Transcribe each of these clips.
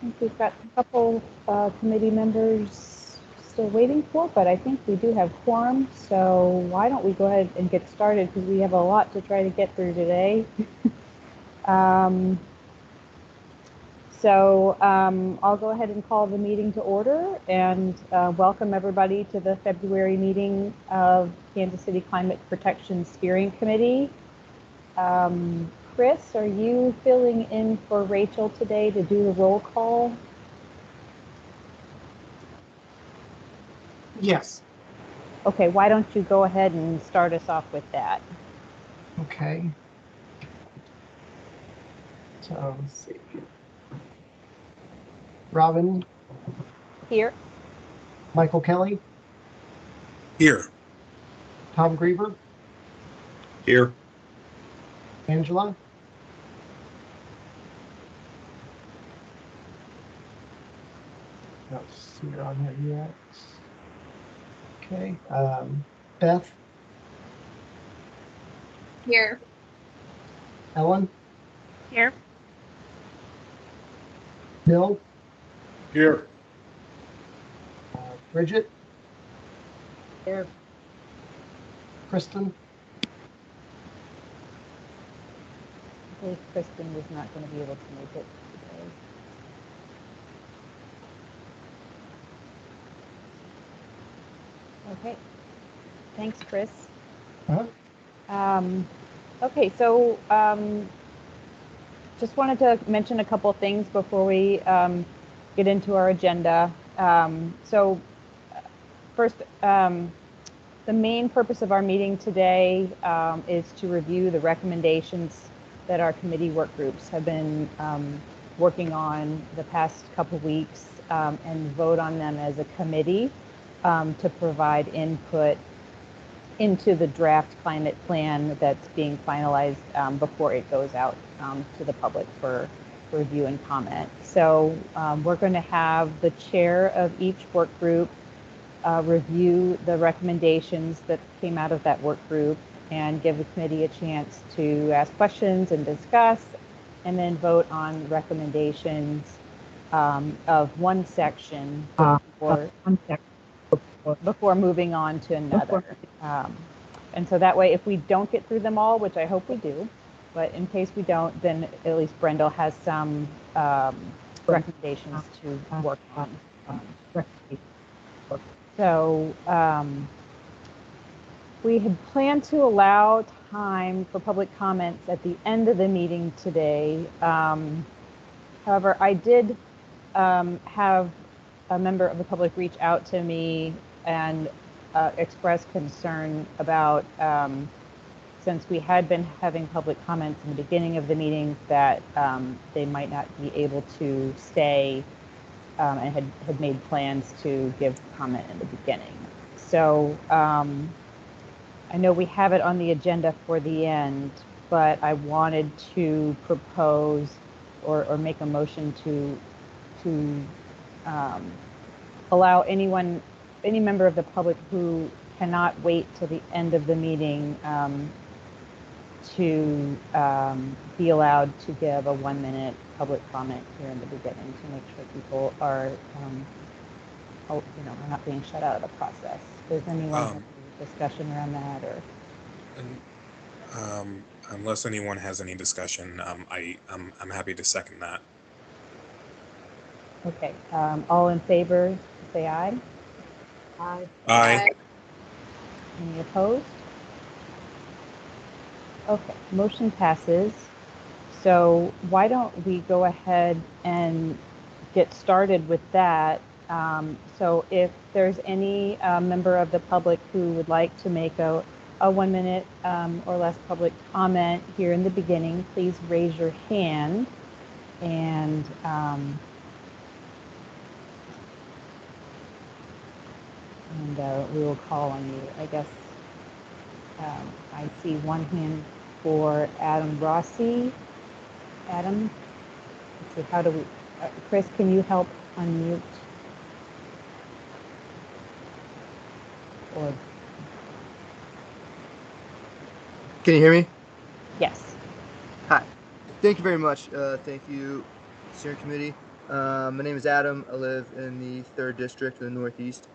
think we've got a couple committee members still waiting for, but I think we do have quorum. So why don't we go ahead and get started, because we have a lot to try to get through today. I'll go ahead and call the meeting to order and welcome everybody to the February meeting of Kansas City Climate Protection Steering Committee. Chris, are you filling in for Rachel today to do the roll call? Yes. Okay, why don't you go ahead and start us off with that? Okay. So let's see. Robin. Here. Michael Kelly. Here. Tom Griever. Here. Angela. Don't see her on here yet. Okay. Beth. Here. Ellen. Here. Bill. Here. Bridget. Here. Kristen. I believe Kristen was not going to be able to make it today. Okay. Thanks, Chris. Okay, so just wanted to mention a couple things before we get into our agenda. First, the main purpose of our meeting today is to review the recommendations that our committee work groups have been working on the past couple weeks and vote on them as a committee to provide input into the draft climate plan that's being finalized before it goes out to the public for review and comment. So we're going to have the chair of each work group review the recommendations that came out of that work group and give the committee a chance to ask questions and discuss, and then vote on recommendations of one section before moving on to another. And so that way, if we don't get through them all, which I hope we do, but in case we don't, then at least Brendel has some recommendations to work on. So we had planned to allow time for public comments at the end of the meeting today. However, I did have a member of the public reach out to me and express concern about, since we had been having public comments in the beginning of the meeting, that they might not be able to stay and had made plans to give comment in the beginning. So I know we have it on the agenda for the end, but I wanted to propose or make a motion to allow any member of the public who cannot wait till the end of the meeting to be allowed to give a 1-minute public comment here in the beginning to make sure people are, are not being shut out of the process. Does anyone have any discussion around that, or? Unless anyone has any discussion, I'm happy to second that. Okay. All in favor, say aye. Aye. Aye. Any opposed? Okay, motion passes. So why don't we go ahead and get started with that? So if there's any member of the public who would like to make a 1-minute or less public comment here in the beginning, please raise your hand, and we will call on you. I guess I see one hand for Adam Rossi. Adam, let's see, how do we, Chris, can you help unmute? Or can you hear me? yes. Hi. Thank you very much. Thank you, steering committee. My name is Adam. I live in the 3rd District in the Northeast.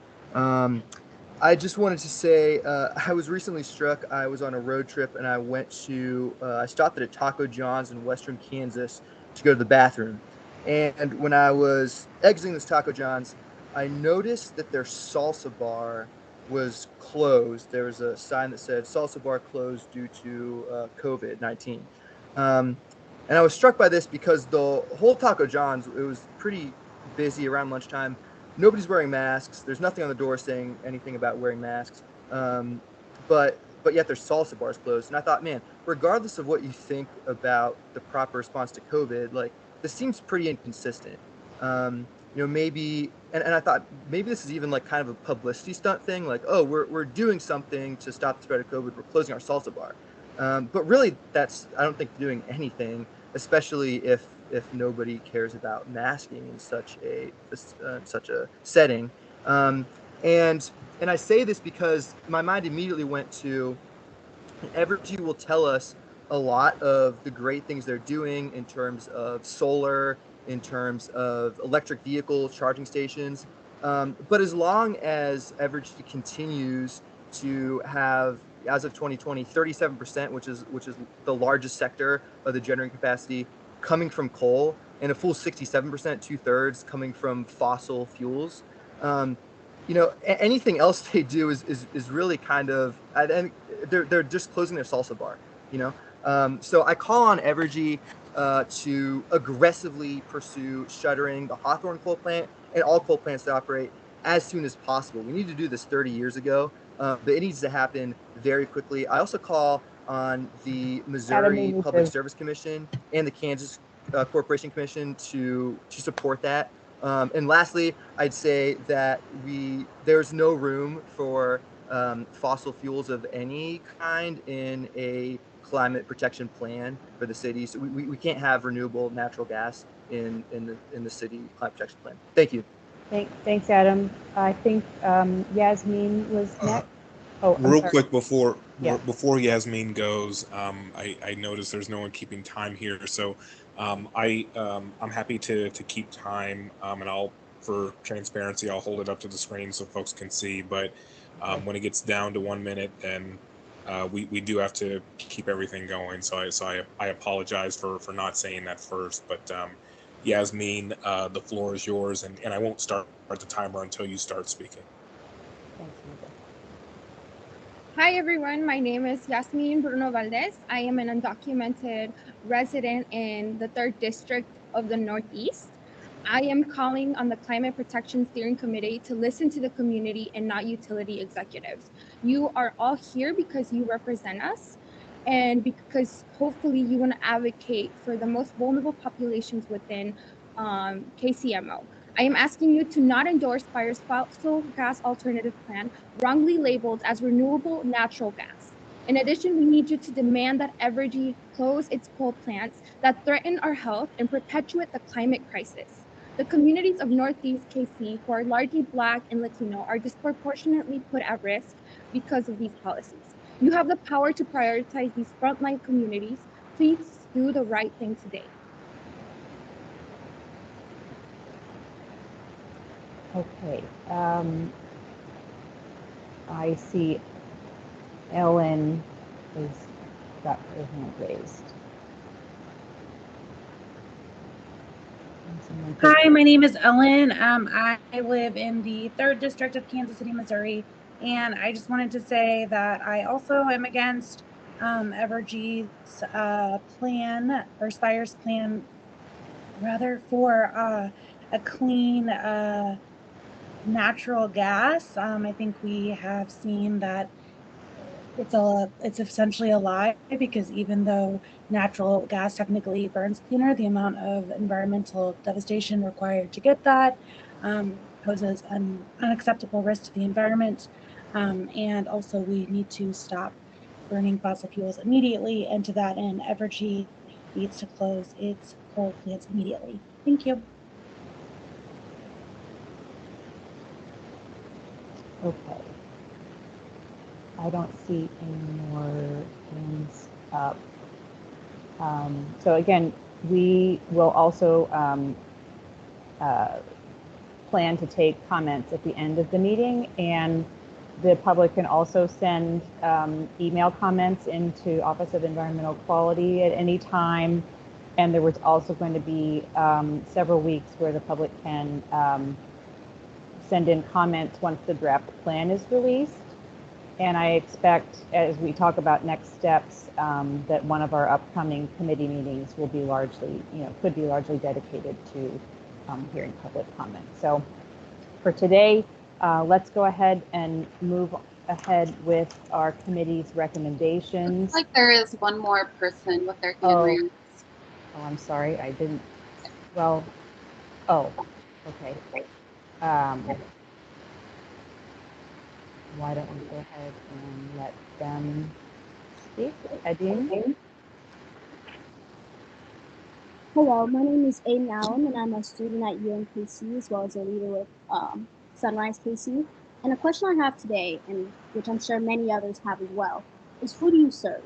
I just wanted to say I was recently struck. I was on a road trip and I stopped at a Taco John's in Western Kansas to go to the bathroom. And when I was exiting this Taco John's, I noticed that their salsa bar was closed. There was a sign that said salsa bar closed due to COVID-19. And I was struck by this because the whole Taco John's, it was pretty busy around lunchtime. Nobody's wearing masks. There's nothing on the door saying anything about wearing masks. Um, but yet there's salsa bars closed. And I thought, man, regardless of what you think about the proper response to COVID, like this seems pretty inconsistent. Maybe, and I thought maybe this is even like kind of a publicity stunt thing. Like, oh, we're doing something to stop the spread of COVID. We're closing our salsa bar. But really, I don't think doing anything, especially if nobody cares about masking in such a setting. And I say this because my mind immediately went to Evergy will tell us a lot of the great things they're doing in terms of solar, in terms of electric vehicle charging stations. But as long as Evergy continues to have, as of 2020, 37%, which is the largest sector of the generating capacity, coming from coal, and a full 67%, 2/3, coming from fossil fuels. Anything else they do is really kind of, and they're just closing their salsa bar. So I call on Evergy to aggressively pursue shuttering the Hawthorne coal plant and all coal plants that operate as soon as possible. We need to do this 30 years ago, but it needs to happen very quickly. I also call on the Missouri Public Service Commission and the Kansas Corporation Commission to support that. And lastly, I'd say that there's no room for fossil fuels of any kind in a climate protection plan for the city. So we can't have renewable natural gas in the city climate protection plan. Thank you. Thanks, Adam. I think Yasmin was next. Real quick before Yasmin goes, I noticed there's no one keeping time here, so I'm happy to keep time, and for transparency, I'll hold it up to the screen so folks can see. But when it gets down to 1 minute, then we do have to keep everything going. So I apologize for not saying that first. But Yasmin, the floor is yours, and I won't start the timer until you start speaking. Thanks, Nita. Hi, everyone. My name is Yasmin Bruno Valdez. I am an undocumented resident in the 3rd District of the Northeast. I am calling on the Climate Protection Steering Committee to listen to the community and not utility executives. You are all here because you represent us and because hopefully you want to advocate for the most vulnerable populations within KCMO. I am asking you to not endorse Fire's fossil gas alternative plan, wrongly labeled as renewable natural gas. In addition, we need you to demand that Evergy close its coal plants that threaten our health and perpetuate the climate crisis. The communities of Northeast KC, who are largely Black and Latino, are disproportionately put at risk because of these policies. You have the power to prioritize these frontline communities. Please do the right thing today. Okay. I see Ellen has got her hand raised. Hi, my name is Ellen. I live in the 3rd District of Kansas City, Missouri, and I just wanted to say that I also am against Evergy's plan, or Spire's plan, rather, for a clean natural gas. I think we have seen that it's essentially a lie, because even though natural gas technically burns cleaner, the amount of environmental devastation required to get that poses an unacceptable risk to the environment. And also we need to stop burning fossil fuels immediately. And to that end, Evergy needs to close its coal plants immediately. Thank you. Okay. I don't see any more hands up. So again, we will also plan to take comments at the end of the meeting, and the public can also send email comments into Office of Environmental Quality at any time. And there was also going to be several weeks where the public can send in comments once the draft plan is released. And I expect, as we talk about next steps, that one of our upcoming committee meetings will be largely, could be largely dedicated to hearing public comments. So for today, let's go ahead and move ahead with our committee's recommendations. Looks like there is one more person with their hand raised. Oh, I'm sorry, I didn't. Well, oh, okay. Why don't we go ahead and let them speak? Adine? Hello, my name is Aiden Allen, and I'm a student at UMKC as well as a leader with Sunrise KC. And a question I have today, and which I'm sure many others have as well, is who do you serve?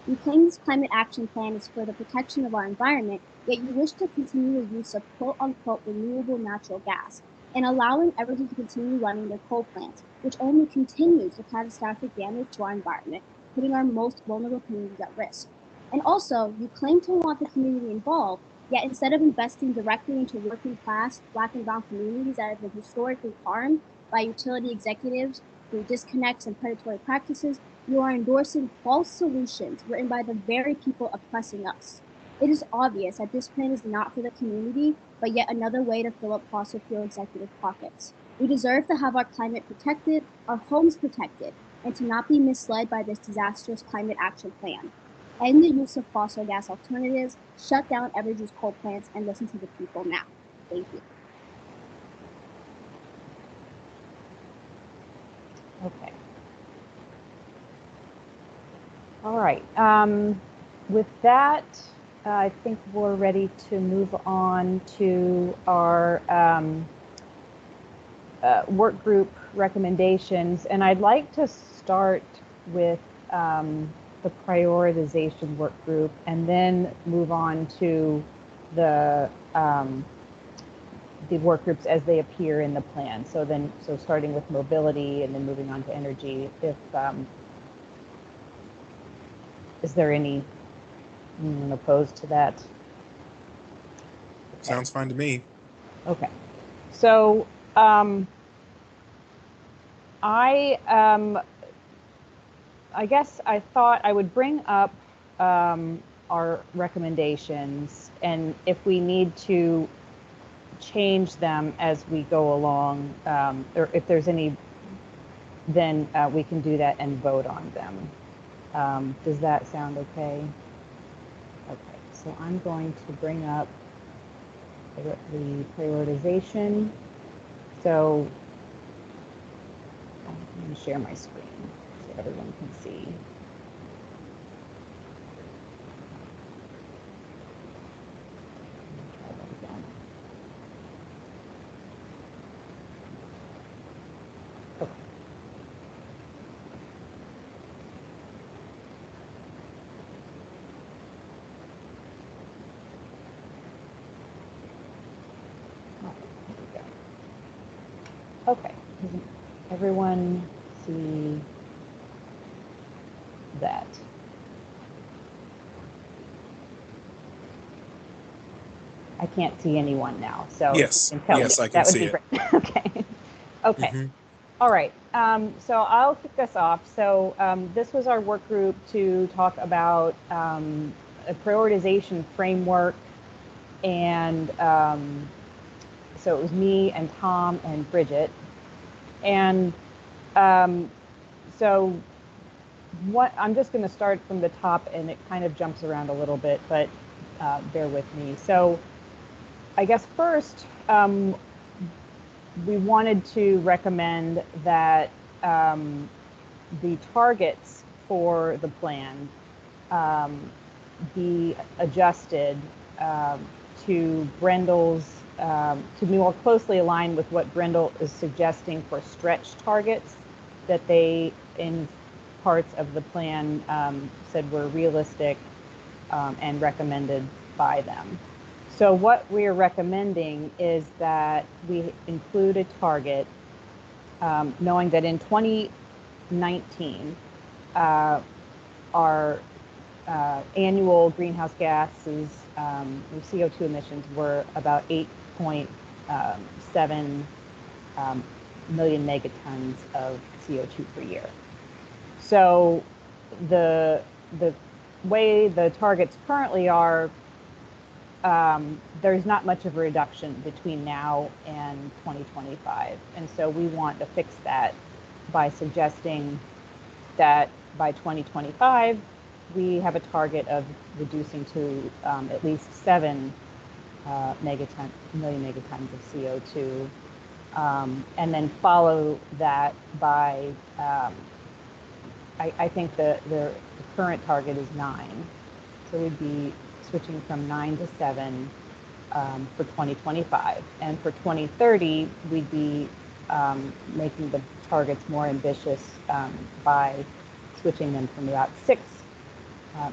You claim this climate action plan is for the protection of our environment, yet you wish to continue the use of quote-unquote renewable natural gas and allowing Evergy to continue running their coal plants, which only continues the catastrophic damage to our environment, putting our most vulnerable communities at risk. And also, you claim to want the community involved, yet instead of investing directly into working class Black and brown communities that have been historically harmed by utility executives through disconnects and predatory practices, you are endorsing false solutions written by the very people oppressing us. It is obvious that this plan is not for the community, but yet another way to fill up fossil fuel executive pockets. We deserve to have our climate protected, our homes protected, and to not be misled by this disastrous climate action plan. End the use of fossil gas alternatives, shut down Evergy's coal plants, and listen to the people now. Thank you. Okay. All right. With that, I think we're ready to move on to our work group recommendations. And I'd like to start with the prioritization work group and then move on to the work groups as they appear in the plan. So starting with mobility and then moving on to energy. If is there any opposed to that? Okay. Sounds fine to me. Okay. So I guess I thought I would bring up our recommendations, and if we need to change them as we go along, or if there's any, then we can do that and vote on them. Does that sound okay? Okay, so I'm going to bring up the prioritization. So I'm going to share my screen so everyone can see. Try that again. Okay. Okay, does everyone see that? I can't see anyone now, so yes, you can tell yes, me. I can That would see be it. great. Okay, okay. Mm-hmm. All right, so I'll kick us off. So this was our work group to talk about a prioritization framework, and so it was me and Tom and Bridget. And so what I'm just going to start from the top, and it kind of jumps around a little bit, but bear with me. So I guess first, we wanted to recommend that the targets for the plan be adjusted to Brendel's, to be more closely aligned with what Brendel is suggesting for stretch targets that they, in parts of the plan, said were realistic and recommended by them. So what we're recommending is that we include a target, knowing that in 2019, our annual greenhouse gases, CO2 emissions were about 8.7 million megatons of CO2 per year. So the way the targets currently are, there's not much of a reduction between now and 2025. And so we want to fix that by suggesting that by 2025, we have a target of reducing to at least 7 million megatons of CO2, and then follow that by, I think the current target is 9. So we'd be switching from 9 to 7 for 2025. And for 2030, we'd be making the targets more ambitious by switching them from about 6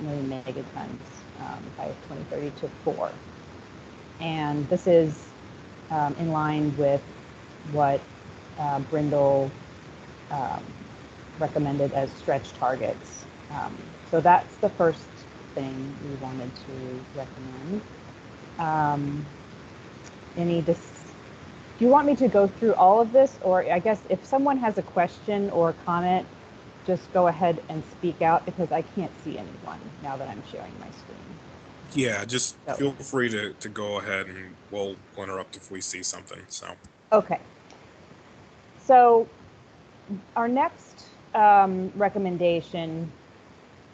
million megatons by 2030 to 4. And this is in line with what Brindle recommended as stretch targets. So that's the first thing we wanted to recommend. Do you want me to go through all of this, or I guess if someone has a question or comment, just go ahead and speak out, because I can't see anyone now that I'm sharing my screen. Yeah, just feel free to go ahead, and we'll interrupt if we see something. So okay. So our next recommendation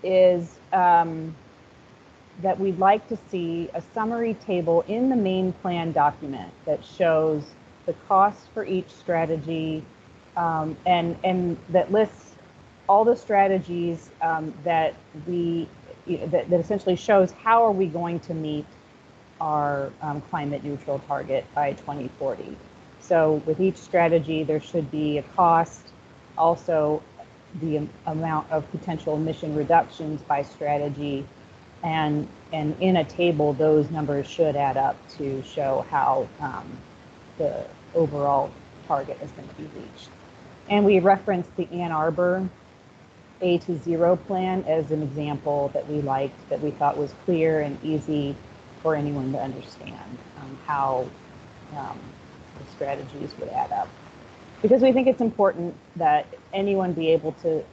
is that we'd like to see a summary table in the main plan document that shows the costs for each strategy, and that lists all the strategies that essentially shows how are we going to meet our climate neutral target by 2040. So with each strategy, there should be a cost, also the amount of potential emission reductions by strategy, and in a table, those numbers should add up to show how the overall target is going to be reached. And we referenced the Ann Arbor A to Zero plan as an example that we liked, that we thought was clear and easy for anyone to understand how the strategies would add up. Because we think it's important that anyone be able to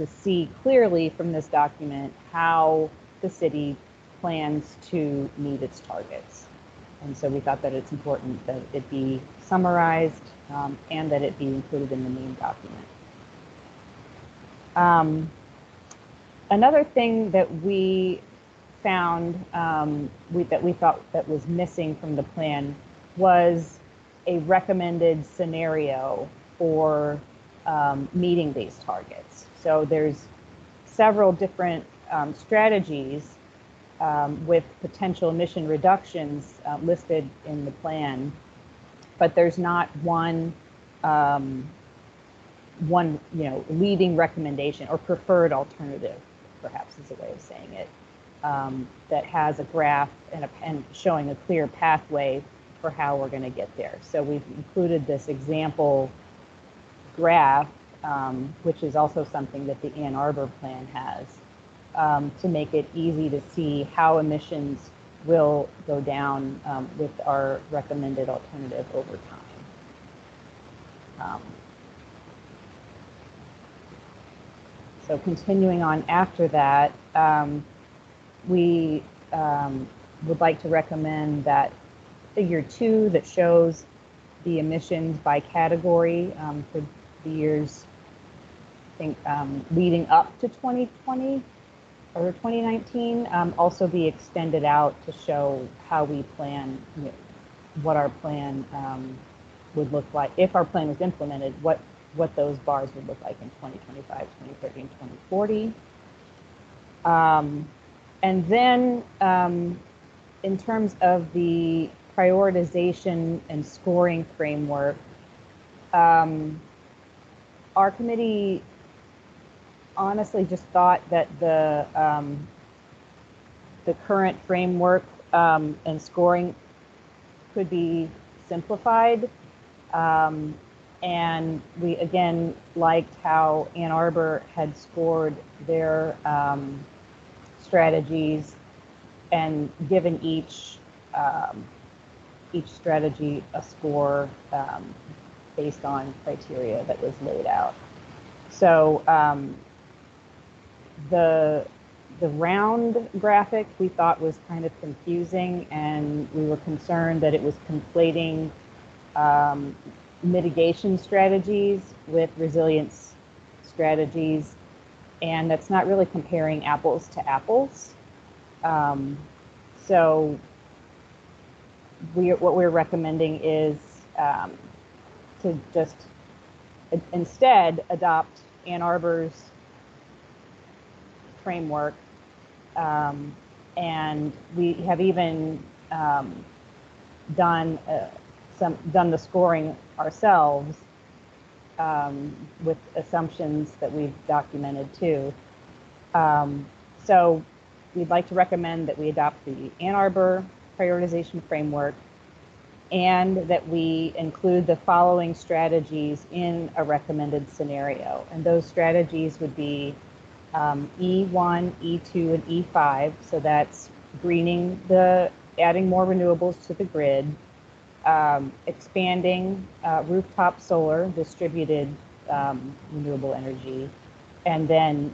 see clearly from this document how the city plans to meet its targets. And so we thought that it's important that it be summarized and that it be included in the main document. Another thing that we found that we thought that was missing from the plan was a recommended scenario for meeting these targets. So there's several different strategies with potential emission reductions listed in the plan, but there's not one leading recommendation or preferred alternative, perhaps is a way of saying it, that has a graph and showing a clear pathway for how we're going to get there. So we've included this example graph, which is also something that the Ann Arbor plan has, to make it easy to see how emissions will go down with our recommended alternative over time. So continuing on after that, we would like to recommend that figure 2 that shows the emissions by category for the years, I think, leading up to 2020 or 2019, also be extended out to show how we plan, what our plan would look like if our plan was implemented, what those bars would look like in 2025, 2030, and 2040. And then in terms of the prioritization and scoring framework, our committee honestly just thought that the current framework and scoring could be simplified. And we again liked how Ann Arbor had scored their strategies and given each strategy a score based on criteria that was laid out. So the round graphic we thought was kind of confusing, and we were concerned that it was conflating mitigation strategies with resilience strategies, and that's not really comparing apples to apples. So what we're recommending is to just instead adopt Ann Arbor's framework, and we have even done the scoring ourselves with assumptions that we've documented too. So we'd like to recommend that we adopt the Ann Arbor prioritization framework, and that we include the following strategies in a recommended scenario. And those strategies would be E1, E2, and E5. So that's greening adding more renewables to the grid, expanding rooftop solar, distributed renewable energy, and then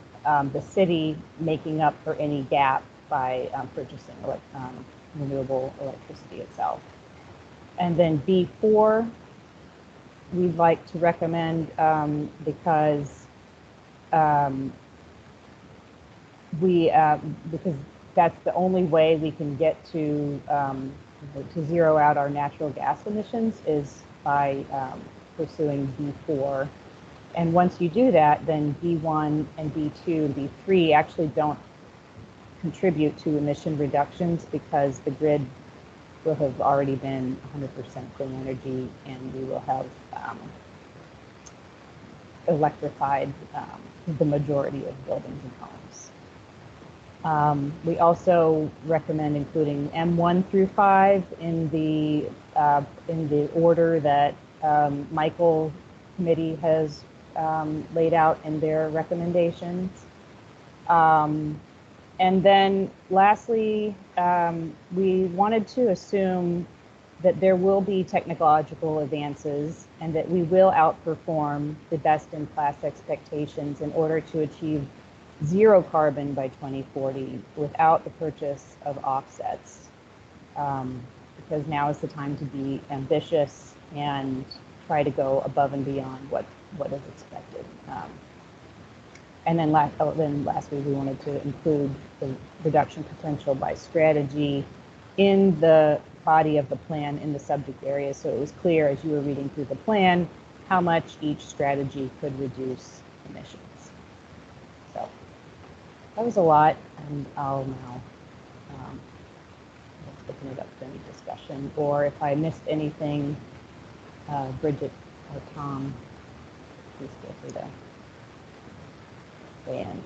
the city making up for any gap by purchasing renewable electricity itself. And then B4, we'd like to recommend because that's the only way we can get to zero out our natural gas emissions is by pursuing B4. And once you do that, then B1 and B2 and B3 actually don't contribute to emission reductions because the grid will have already been 100% clean energy, and we will have electrified the majority of buildings and homes. We also recommend including M1 through 5 in the order that Michael Committee has laid out in their recommendations. And then lastly, we wanted to assume that there will be technological advances and that we will outperform the best-in-class expectations in order to achieve zero carbon by 2040 without the purchase of offsets. Because now is the time to be ambitious and try to go above and beyond what is expected. And then lastly, we wanted to include the reduction potential by strategy in the body of the plan in the subject area, so it was clear as you were reading through the plan how much each strategy could reduce emissions. So that was a lot, and I'll now let's open it up to any discussion, or if I missed anything, Bridget or Tom, please feel free to. And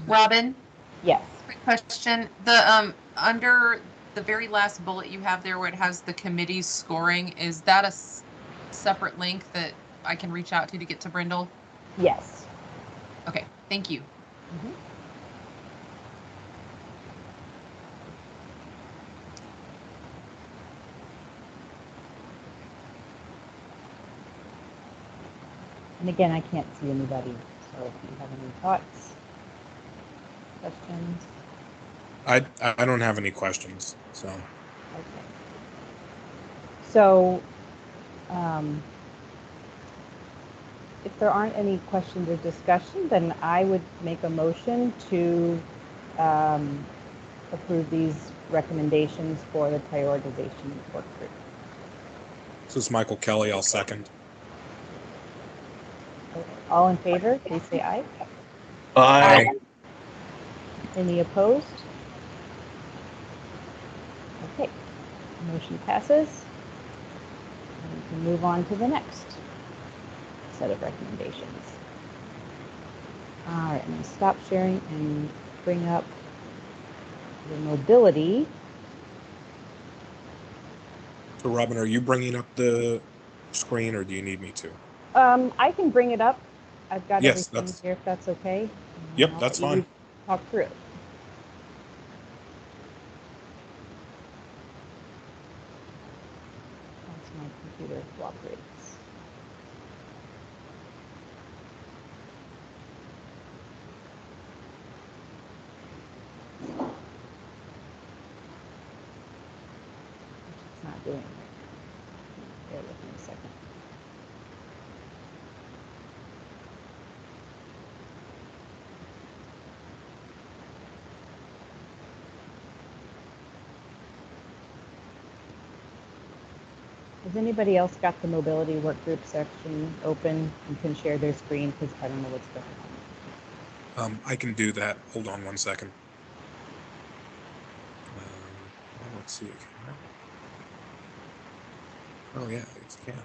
Robin? Yes. Quick question. The under the very last bullet you have there where it has the committee's scoring, is that a separate link that I can reach out to get to Brindle? Yes. Okay, thank you. Mm-hmm. And again, I can't see anybody. So if you have any thoughts, questions? I don't have any questions, so. Okay. So if there aren't any questions or discussion, then I would make a motion to approve these recommendations for the prioritization work group. This is Michael Kelly. I'll second. All in favor, please say aye. Aye. Any opposed? Okay, motion passes. And we can move on to the next set of recommendations. All right, I'm going to stop sharing and bring up the mobility So Robin, are you bringing up the screen or do you need me to? I can bring it up. I've got Yes, everything here if that's okay. Yep, I'll that's let you fine. Talk through it. Once my computer cooperates. It's not doing it right now. Bear with me a second. Has anybody else got the mobility work group section open and can share their screen? Because I don't know what's going on. I can do that. Hold on one second. Let's see. Oh yeah, it can.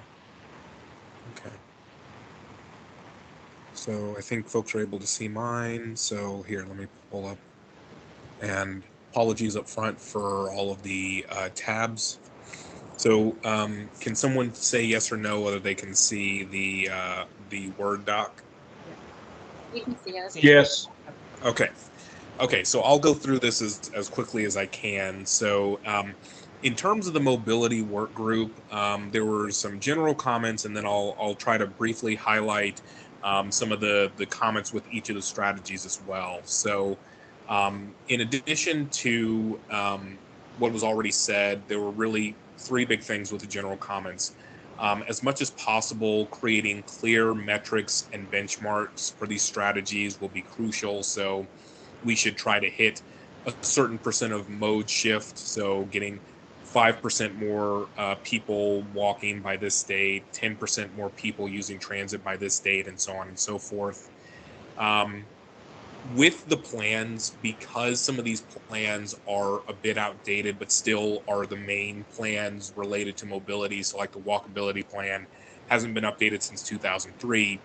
Okay. So I think folks are able to see mine. So here, let me pull up. And apologies up front for all of the tabs. So can someone say yes or no whether they can see the Word doc? You can see us. Yes. Okay. Okay, so I'll go through this as quickly as I can. So in terms of the mobility work group, there were some general comments, and then I'll try to briefly highlight some of the comments with each of the strategies as well. So in addition to what was already said, there were really three big things with the general comments. As much as possible, creating clear metrics and benchmarks for these strategies will be crucial. So we should try to hit a certain percent of mode shift. So getting 5% more people walking by this date, 10% more people using transit by this date, and so on and so forth. With the plans, because some of these plans are a bit outdated, but still are the main plans related to mobility. So like the walkability plan hasn't been updated since 2003.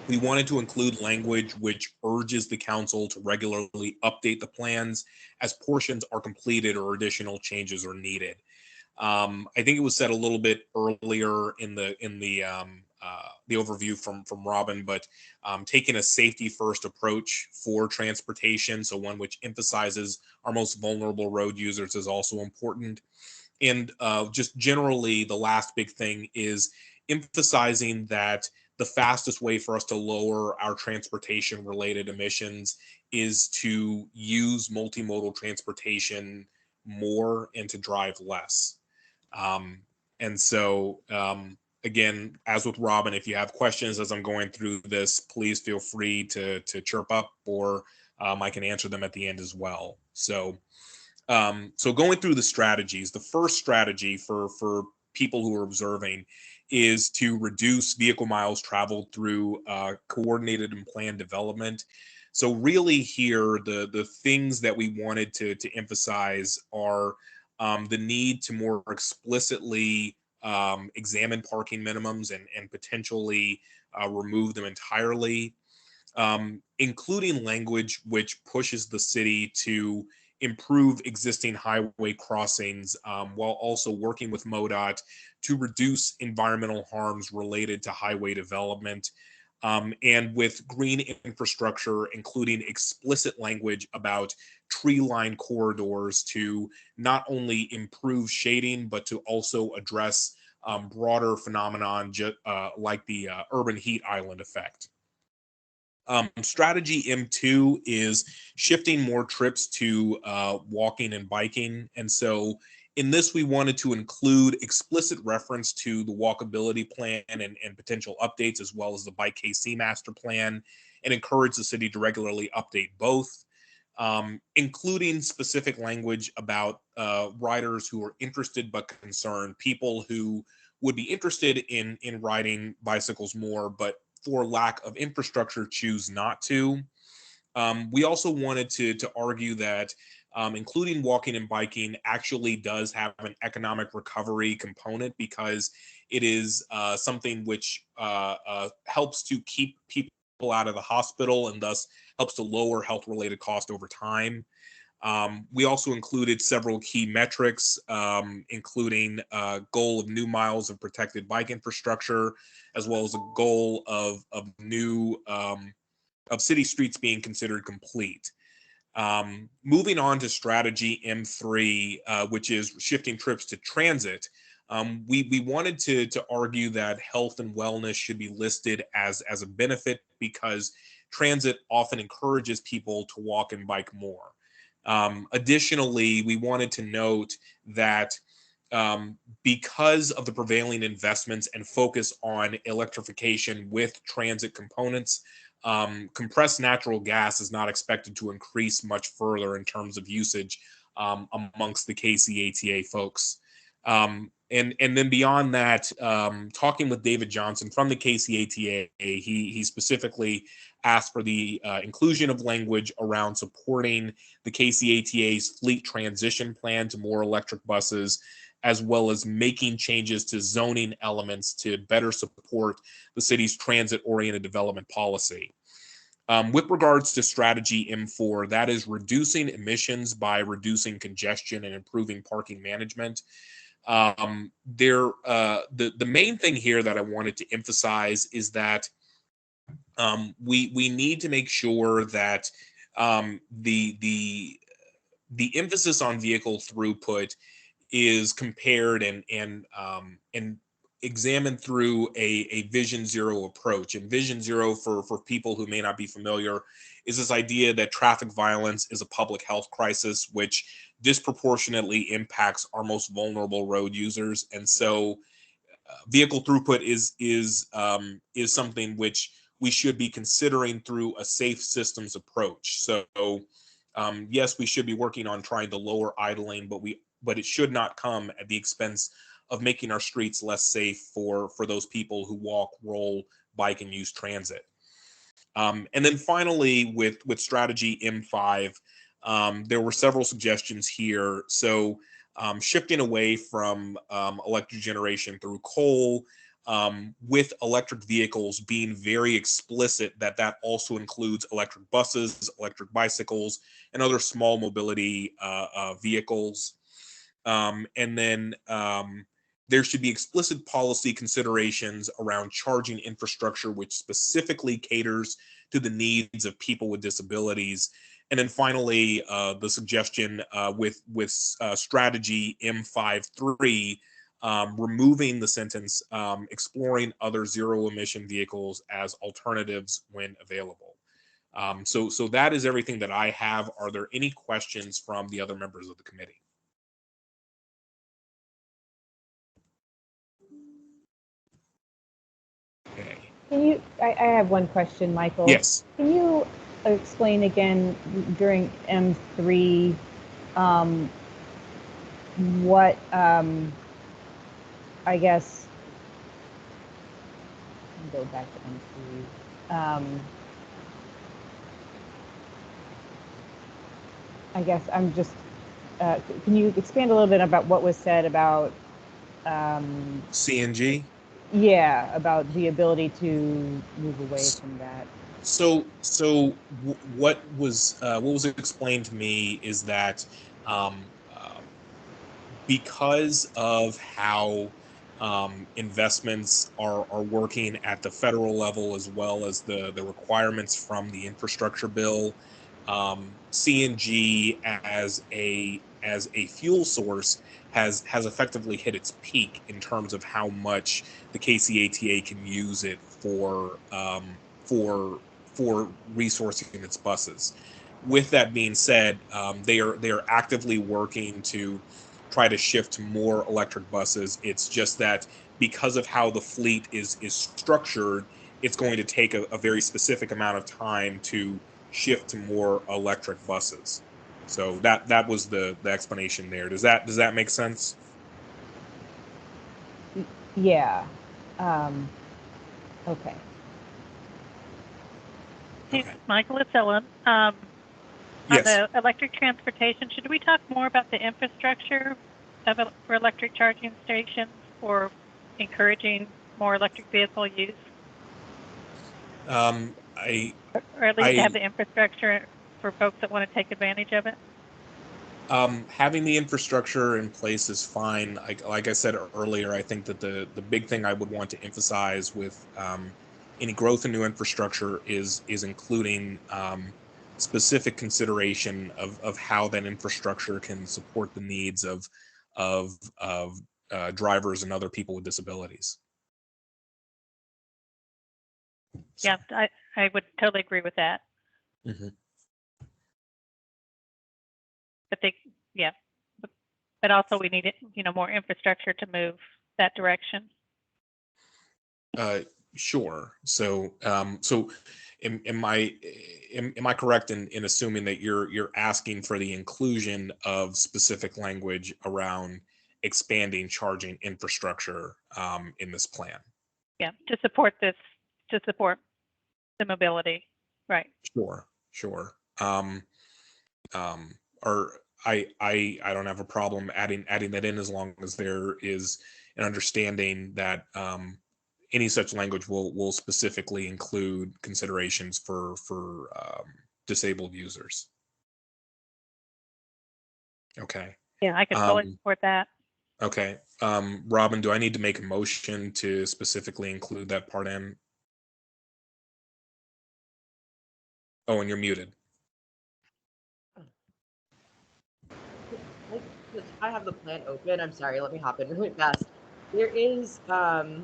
We wanted to include language which urges the council to regularly update the plans as portions are completed or additional changes are needed. I think it was said a little bit earlier in the overview from Robin, but taking a safety first approach for transportation, so one which emphasizes our most vulnerable road users, is also important. And just generally, the last big thing is emphasizing that the fastest way for us to lower our transportation related emissions is to use multimodal transportation more and to drive less. And so, again, as with Robin, if you have questions as I'm going through this, please feel free to chirp up, or I can answer them at the end as well. So going through the strategies, the first strategy for people who are observing is to reduce vehicle miles traveled through coordinated and planned development. So really here, the things that we wanted to emphasize are the need to more explicitly examine parking minimums and potentially remove them entirely, including language which pushes the city to improve existing highway crossings, while also working with MoDOT to reduce environmental harms related to highway development. And with green infrastructure, including explicit language about tree-lined corridors to not only improve shading, but to also address broader phenomenon like the urban heat island effect. Strategy M2 is shifting more trips to walking and biking. And so in this, we wanted to include explicit reference to the walkability plan and potential updates, as well as the Bike KC master plan, and encourage the city to regularly update both, including specific language about riders who are interested but concerned, people who would be interested in riding bicycles more, but for lack of infrastructure choose not to. We also wanted to argue that including walking and biking actually does have an economic recovery component, because it is something which helps to keep people out of the hospital and thus helps to lower health related cost over time. We also included several key metrics, including a goal of new miles of protected bike infrastructure, as well as a goal of new of city streets being considered complete. Moving on to strategy M3, which is shifting trips to transit. We wanted to argue that health and wellness should be listed as a benefit because transit often encourages people to walk and bike more. Additionally, we wanted to note that because of the prevailing investments and focus on electrification with transit components, compressed natural gas is not expected to increase much further in terms of usage amongst the KCATA folks. And then beyond that, talking with David Johnson from the KCATA, he specifically asked for the inclusion of language around supporting the KCATA's fleet transition plan to more electric buses, as well as making changes to zoning elements to better support the city's transit-oriented development policy. With regards to strategy M4, that is reducing emissions by reducing congestion and improving parking management. The main thing here that I wanted to emphasize is that we need to make sure that the emphasis on vehicle throughput is compared and examined through a Vision Zero approach. And Vision Zero, for people who may not be familiar, is this idea that traffic violence is a public health crisis, which disproportionately impacts our most vulnerable road users. And so vehicle throughput is something which we should be considering through a safe systems approach. So yes, we should be working on trying to lower idling, but it should not come at the expense of making our streets less safe for those people who walk, roll, bike, and use transit. And then finally, with strategy M5, there were several suggestions here. So shifting away from electric generation through coal, with electric vehicles being very explicit that also includes electric buses, electric bicycles, and other small mobility vehicles. And then there should be explicit policy considerations around charging infrastructure, which specifically caters to the needs of people with disabilities. And then finally, the suggestion with strategy M53, removing the sentence, exploring other zero emission vehicles as alternatives when available. So that is everything that I have. Are there any questions from the other members of the committee? Okay. I have one question, Michael. Yes. Can you explain again during M3 what I guess, go back to M3. I guess I'm just, can you expand a little bit about what was said about CNG? Yeah, about the ability to move away from that. So what was explained to me is that because of how investments are working at the federal level, as well as the requirements from the infrastructure bill, CNG as a fuel source has effectively hit its peak in terms of how much the KCATA can use it for resourcing its buses. With that being said, they are actively working to try to shift to more electric buses. It's just that because of how the fleet is structured, it's going to take a very specific amount of time to shift to more electric buses. So that was the explanation there. Does that make sense? Yeah. Okay. Hey, Michael, it's Ellen. Yes. On the electric transportation, should we talk more about the infrastructure for electric charging stations or encouraging more electric vehicle use? Or at least have the infrastructure for folks that want to take advantage of it? Having the infrastructure in place is fine. Like I said earlier, I think that the big thing I would want to emphasize with any growth in new infrastructure is including specific consideration of how that infrastructure can support the needs of drivers and other people with disabilities. Yeah, I would totally agree with that. Mm-hmm. But also we need more infrastructure to move that direction. Sure. So am I correct in assuming that you're asking for the inclusion of specific language around expanding charging infrastructure in this plan? Yeah, to support the mobility, right? Sure. Or I don't have a problem adding that in as long as there is an understanding that any such language will specifically include considerations for disabled users. Okay. Yeah, I could totally support that. Okay. Robin, do I need to make a motion to specifically include that part in? Oh, and you're muted. I have the plan open. I'm sorry, let me hop in really fast. There is under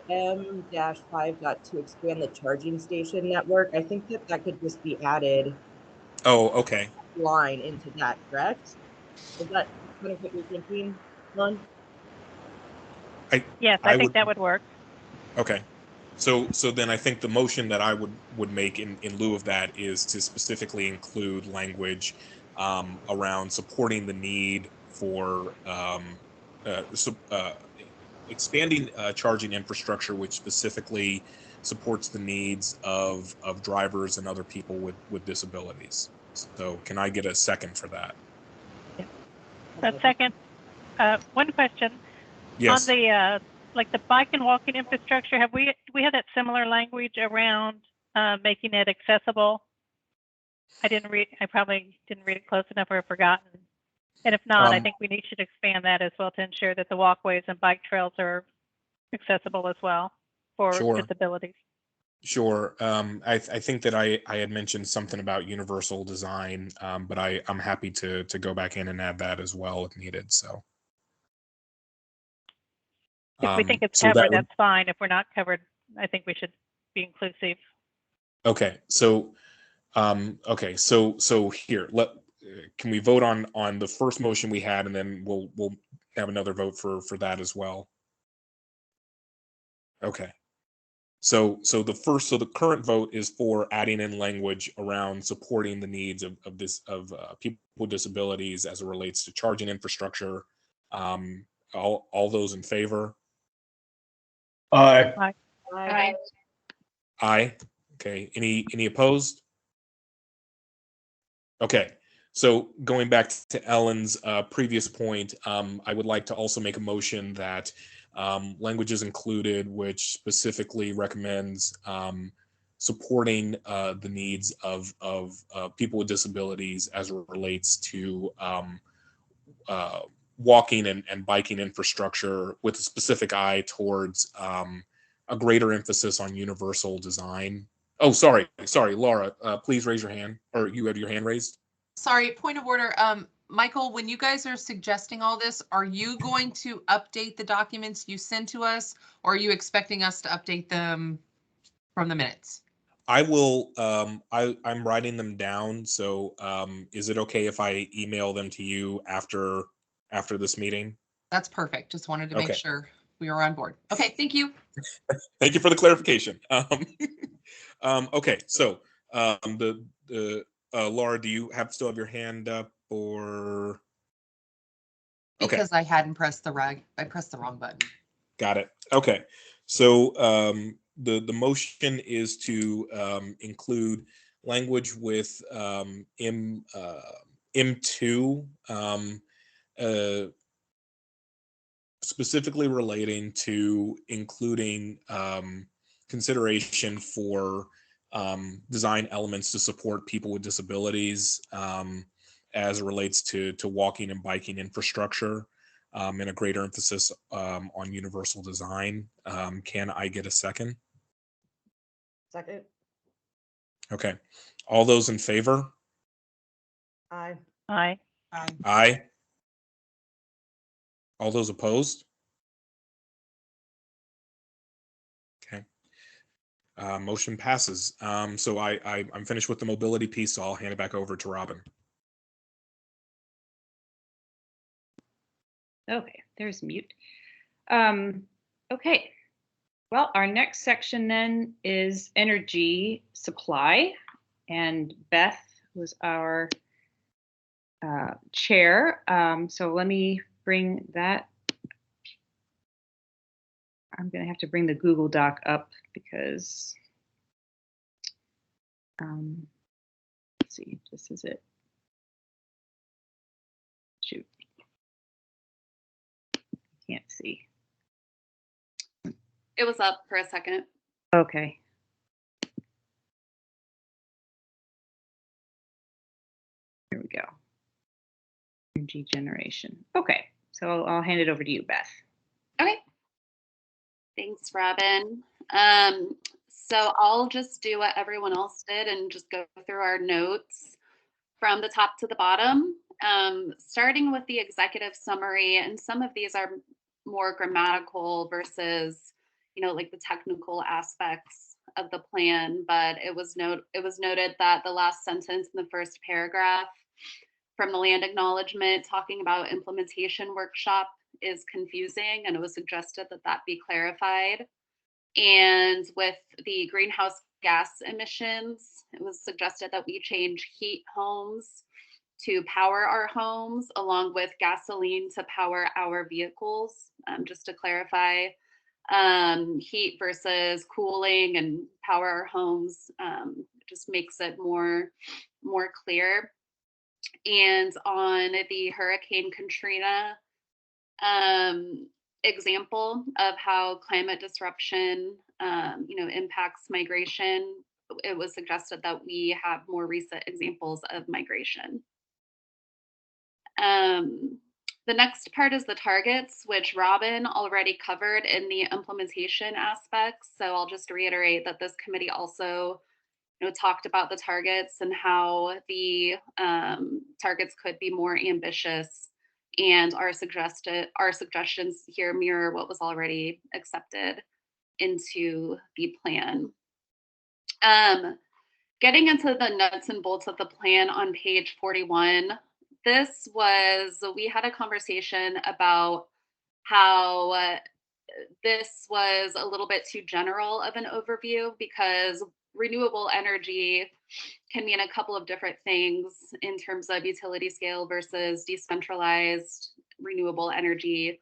M-5.2 expand the charging station network. I think that could just be added. Oh, okay. Line into that, correct? Is that kind of what you're thinking, Lon? Yes, I think that would work. Okay. So then I think the motion that I would make in lieu of that is to specifically include language around supporting the need for expanding charging infrastructure, which specifically supports the needs of drivers and other people with disabilities. So can I get a second for that? A second. One question. Yes. On the like the bike and walking infrastructure, have we have that similar language around making it accessible? I probably didn't read it close enough or have forgotten. And if not, I think we should expand that as well to ensure that the walkways and bike trails are accessible as well for disabilities. Sure. I think that I had mentioned something about universal design, but I'm happy to go back in and add that as well if needed. So. If we think it's covered, that's fine. If we're not covered, I think we should be inclusive. Okay. So here, can we vote on the first motion we had, and then we'll have another vote for that as well. Okay. So the current vote is for adding in language around supporting the needs of people with disabilities as it relates to charging infrastructure. All those in favor? Aye. Aye. Aye. Aye. Okay. Any opposed? Okay. So going back to Ellen's previous point, I would like to also make a motion that language is included, which specifically recommends supporting the needs of people with disabilities as it relates to walking and biking infrastructure, with a specific eye towards a greater emphasis on universal design. Oh, sorry, Laura, please raise your hand, or you have your hand raised. Sorry, point of order. Michael, when you guys are suggesting all this, are you going to update the documents you send to us, or are you expecting us to update them from the minutes? I will. I'm writing them down. So is it okay if I email them to you after this meeting? That's perfect. Just wanted to make sure we were on board. Okay, thank you. Thank you for the clarification. Okay, so Laura, do you still have your hand up, or? Because I hadn't pressed I pressed the wrong button. Got it. Okay, so the motion is to include language with M2 specifically relating to including consideration for design elements to support people with disabilities, as it relates to walking and biking infrastructure, and a greater emphasis on universal design. Can I get a second? Second. Okay. All those in favor? Aye. Aye. Aye. All those opposed? Okay. Motion passes. So I'm finished with the mobility piece, so I'll hand it back over to Robin. Okay, there's mute. Okay, well, our next section then is energy supply, and Beth was our chair. So let me bring that. I'm going to have to bring the Google Doc up because, let's see, this is it. Shoot. Can't see. It was up for a second. Okay. Here we go. Energy generation. Okay, so I'll hand it over to you, Beth. Okay. Thanks, Robin. So I'll just do what everyone else did and just go through our notes from the top to the bottom, starting with the executive summary. And some of these are more grammatical versus, like the technical aspects of the plan. But it was noted that the last sentence in the first paragraph from the land acknowledgement talking about implementation workshop is confusing, and it was suggested that that be clarified. And with the greenhouse gas emissions, it was suggested that we change heat homes to power our homes, along with gasoline to power our vehicles, just to clarify. Heat versus cooling and power our homes just makes it more clear. And on the Hurricane Katrina example of how climate disruption, impacts migration, it was suggested that we have more recent examples of migration. The next part is the targets, which Robin already covered in the implementation aspects. So I'll just reiterate that this committee also talked about the targets and how the targets could be more ambitious, and our suggestions here mirror what was already accepted into the plan. Getting into the nuts and bolts of the plan on page 41, we had a conversation about how this was a little bit too general of an overview, because renewable energy can mean a couple of different things in terms of utility scale versus decentralized renewable energy.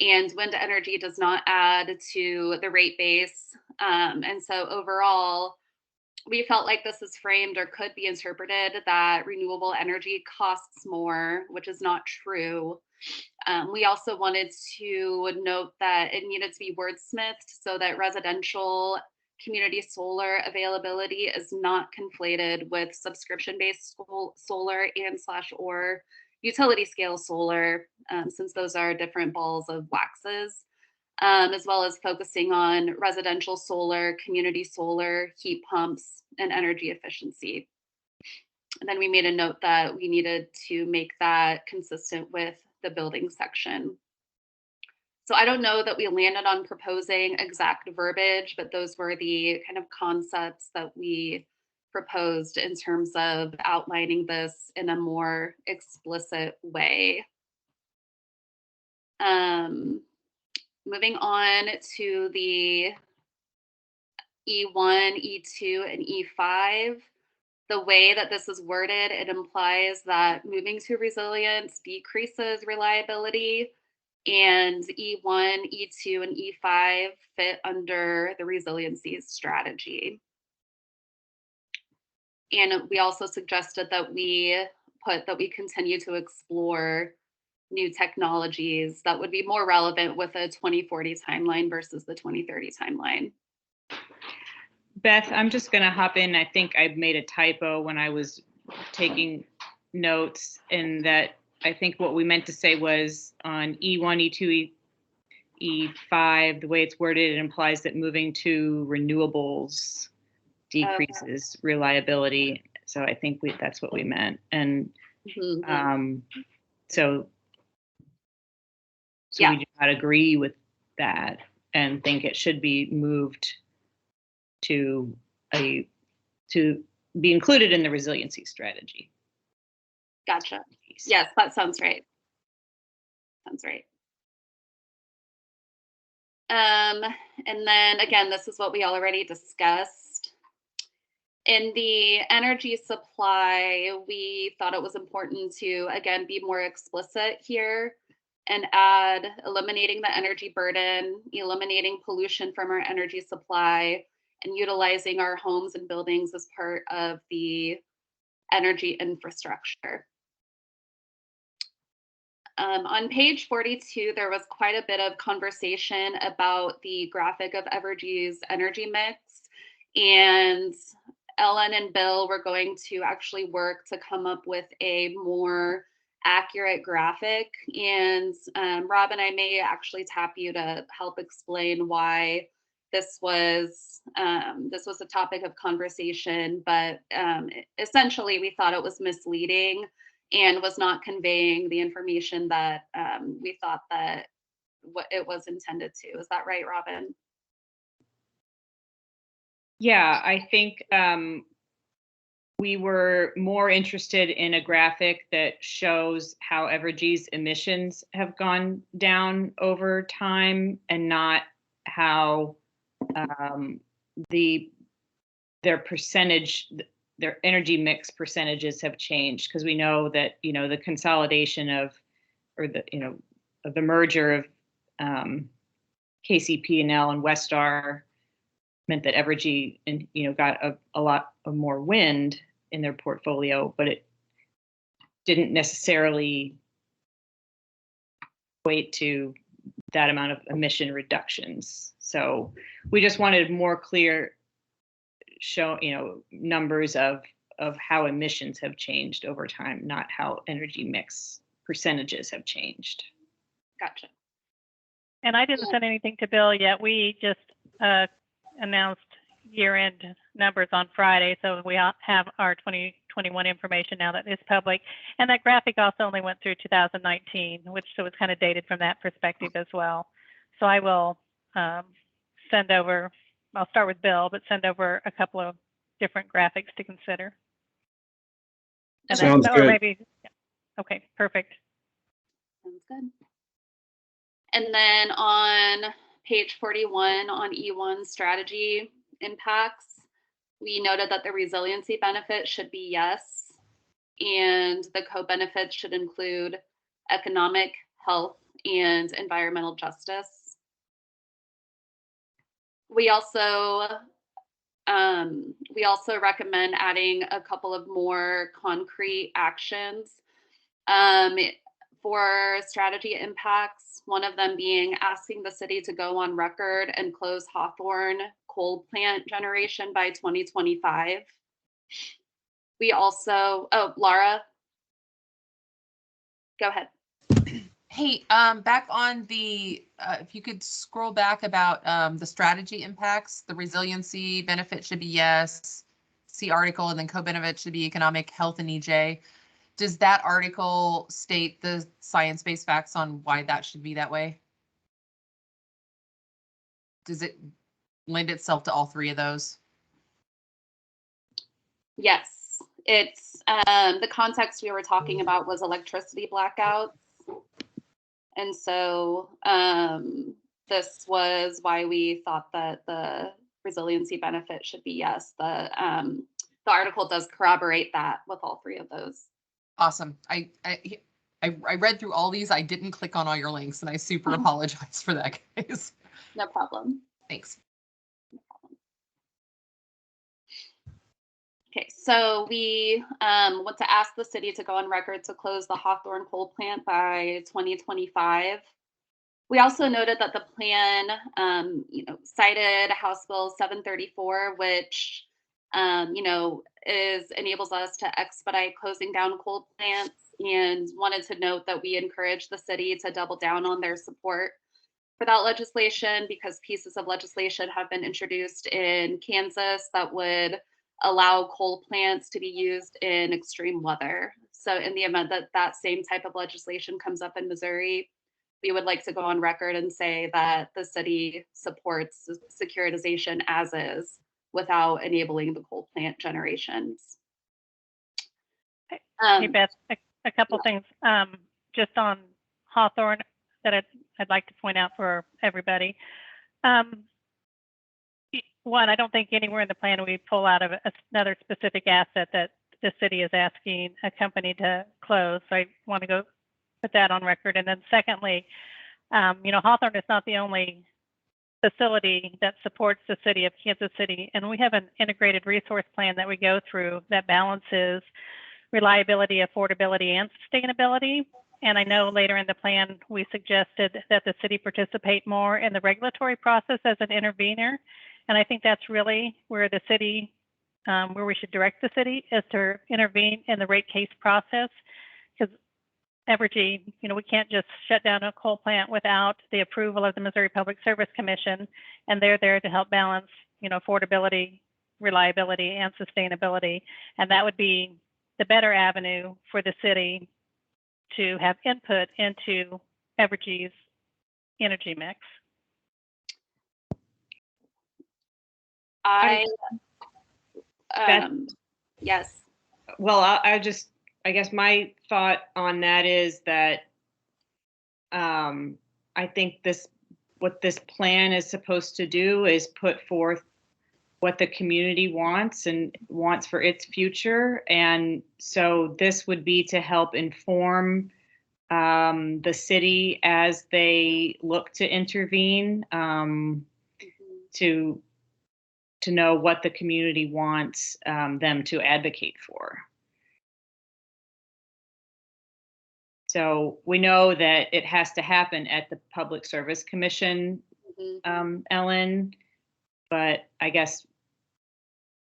And wind energy does not add to the rate base. And so overall, we felt like this is framed or could be interpreted that renewable energy costs more, which is not true. We also wanted to note that it needed to be wordsmithed so that residential community solar availability is not conflated with subscription-based solar and/or utility scale solar, since those are different balls of waxes, as well as focusing on residential solar, community solar, heat pumps, and energy efficiency. And then we made a note that we needed to make that consistent with the building section. So I don't know that we landed on proposing exact verbiage, but those were the kind of concepts that we proposed in terms of outlining this in a more explicit way. Moving on to the E1, E2, and E5, the way that this is worded, it implies that moving to resilience decreases reliability, and E1, E2, and E5 fit under the resiliency strategy. And we also suggested that we continue to explore new technologies that would be more relevant with a 2040 timeline versus the 2030 timeline. Beth, I'm just going to hop in. I think I made a typo when I was taking notes in that I think what we meant to say was on E1, E2, E5, the way it's worded, it implies that moving to renewables decreases reliability. So I think that's what we meant. And so we do not agree with that and think it should be moved to be included in the resiliency strategy. Gotcha. Yes, that sounds right. Sounds right. And then again, this is what we already discussed. In the energy supply, we thought it was important to, again, be more explicit here and add eliminating the energy burden, eliminating pollution from our energy supply, and utilizing our homes and buildings as part of the energy infrastructure. On page 42, there was quite a bit of conversation about the graphic of Evergy's energy mix, and Ellen and Bill were going to actually work to come up with a more accurate graphic. And Robin, I may actually tap you to help explain why this was a topic of conversation, but essentially we thought it was misleading and was not conveying the information that we thought that what it was intended to. Is that right, Robin? Yeah, I think we were more interested in a graphic that shows how Evergy's emissions have gone down over time and not how their energy mix percentages have changed, because we know that the consolidation of the merger of KCP&L and Westar meant that Evergy got a lot of more wind in their portfolio, but it didn't necessarily equate to that amount of emission reductions. So we just wanted more clear numbers of how emissions have changed over time, not how energy mix percentages have changed. Gotcha. And I didn't send anything to Bill yet. We just announced year-end numbers on Friday, so we have our 2021 information now that is public. And that graphic also only went through 2019, which so it's kind of dated from that perspective as well. So I will send over. I'll start with Bill, but send over a couple of different graphics to consider. And Sounds good. Or maybe, okay, perfect. Sounds good. And then on page 41 on E1 strategy impacts, we noted that the resiliency benefit should be yes, and the co-benefits should include economic, health, and environmental justice. We also recommend adding a couple of more concrete actions for strategy impacts, one of them being asking the city to go on record and close Hawthorne coal plant generation by 2025. We also, Laura, go ahead. Hey, back on the, if you could scroll back about the strategy impacts, the resiliency benefit should be yes, see article, and then co-benefit should be economic, health, and EJ. Does that article state the science-based facts on why that should be that way? Does it lend itself to all three of those? Yes, it's the context we were talking about was electricity blackouts. And so this was why we thought that the resiliency benefit should be yes. The article does corroborate that with all three of those. Awesome. I read through all these. I didn't click on all your links, and I super apologize for that, guys. No problem. Thanks. No problem. Okay, so we want to ask the city to go on record to close the Hawthorne coal plant by 2025. We also noted that the plan, cited House Bill 734, which enables us to expedite closing down coal plants, and wanted to note that we encourage the city to double down on their support for that legislation, because pieces of legislation have been introduced in Kansas that would allow coal plants to be used in extreme weather. So in the event that that same type of legislation comes up in Missouri, we would like to go on record and say that the city supports securitization as is, without enabling the coal plant generations. Hey Beth, a couple things just on Hawthorne that I'd like to point out for everybody. One, I don't think anywhere in the plan we pull out of another specific asset that the city is asking a company to close. So I want to go put that on record. And then secondly, Hawthorne is not the only facility that supports the city of Kansas City. And we have an integrated resource plan that we go through that balances reliability, affordability, and sustainability. And I know later in the plan, we suggested that the city participate more in the regulatory process as an intervener. And I think that's really where the city, where we should direct the city, is to intervene in the rate case process. Because Evergy, we can't just shut down a coal plant without the approval of the Missouri Public Service Commission. And they're there to help balance, affordability, reliability, and sustainability. And that would be the better avenue for the city to have input into Evergy's energy mix. Yes. Well, I guess my thought on that is that I think what this plan is supposed to do is put forth what the community wants and wants for its future. And so this would be to help inform the city as they look to intervene, to know what the community wants them to advocate for. So we know that it has to happen at the Public Service Commission, Ellen, but I guess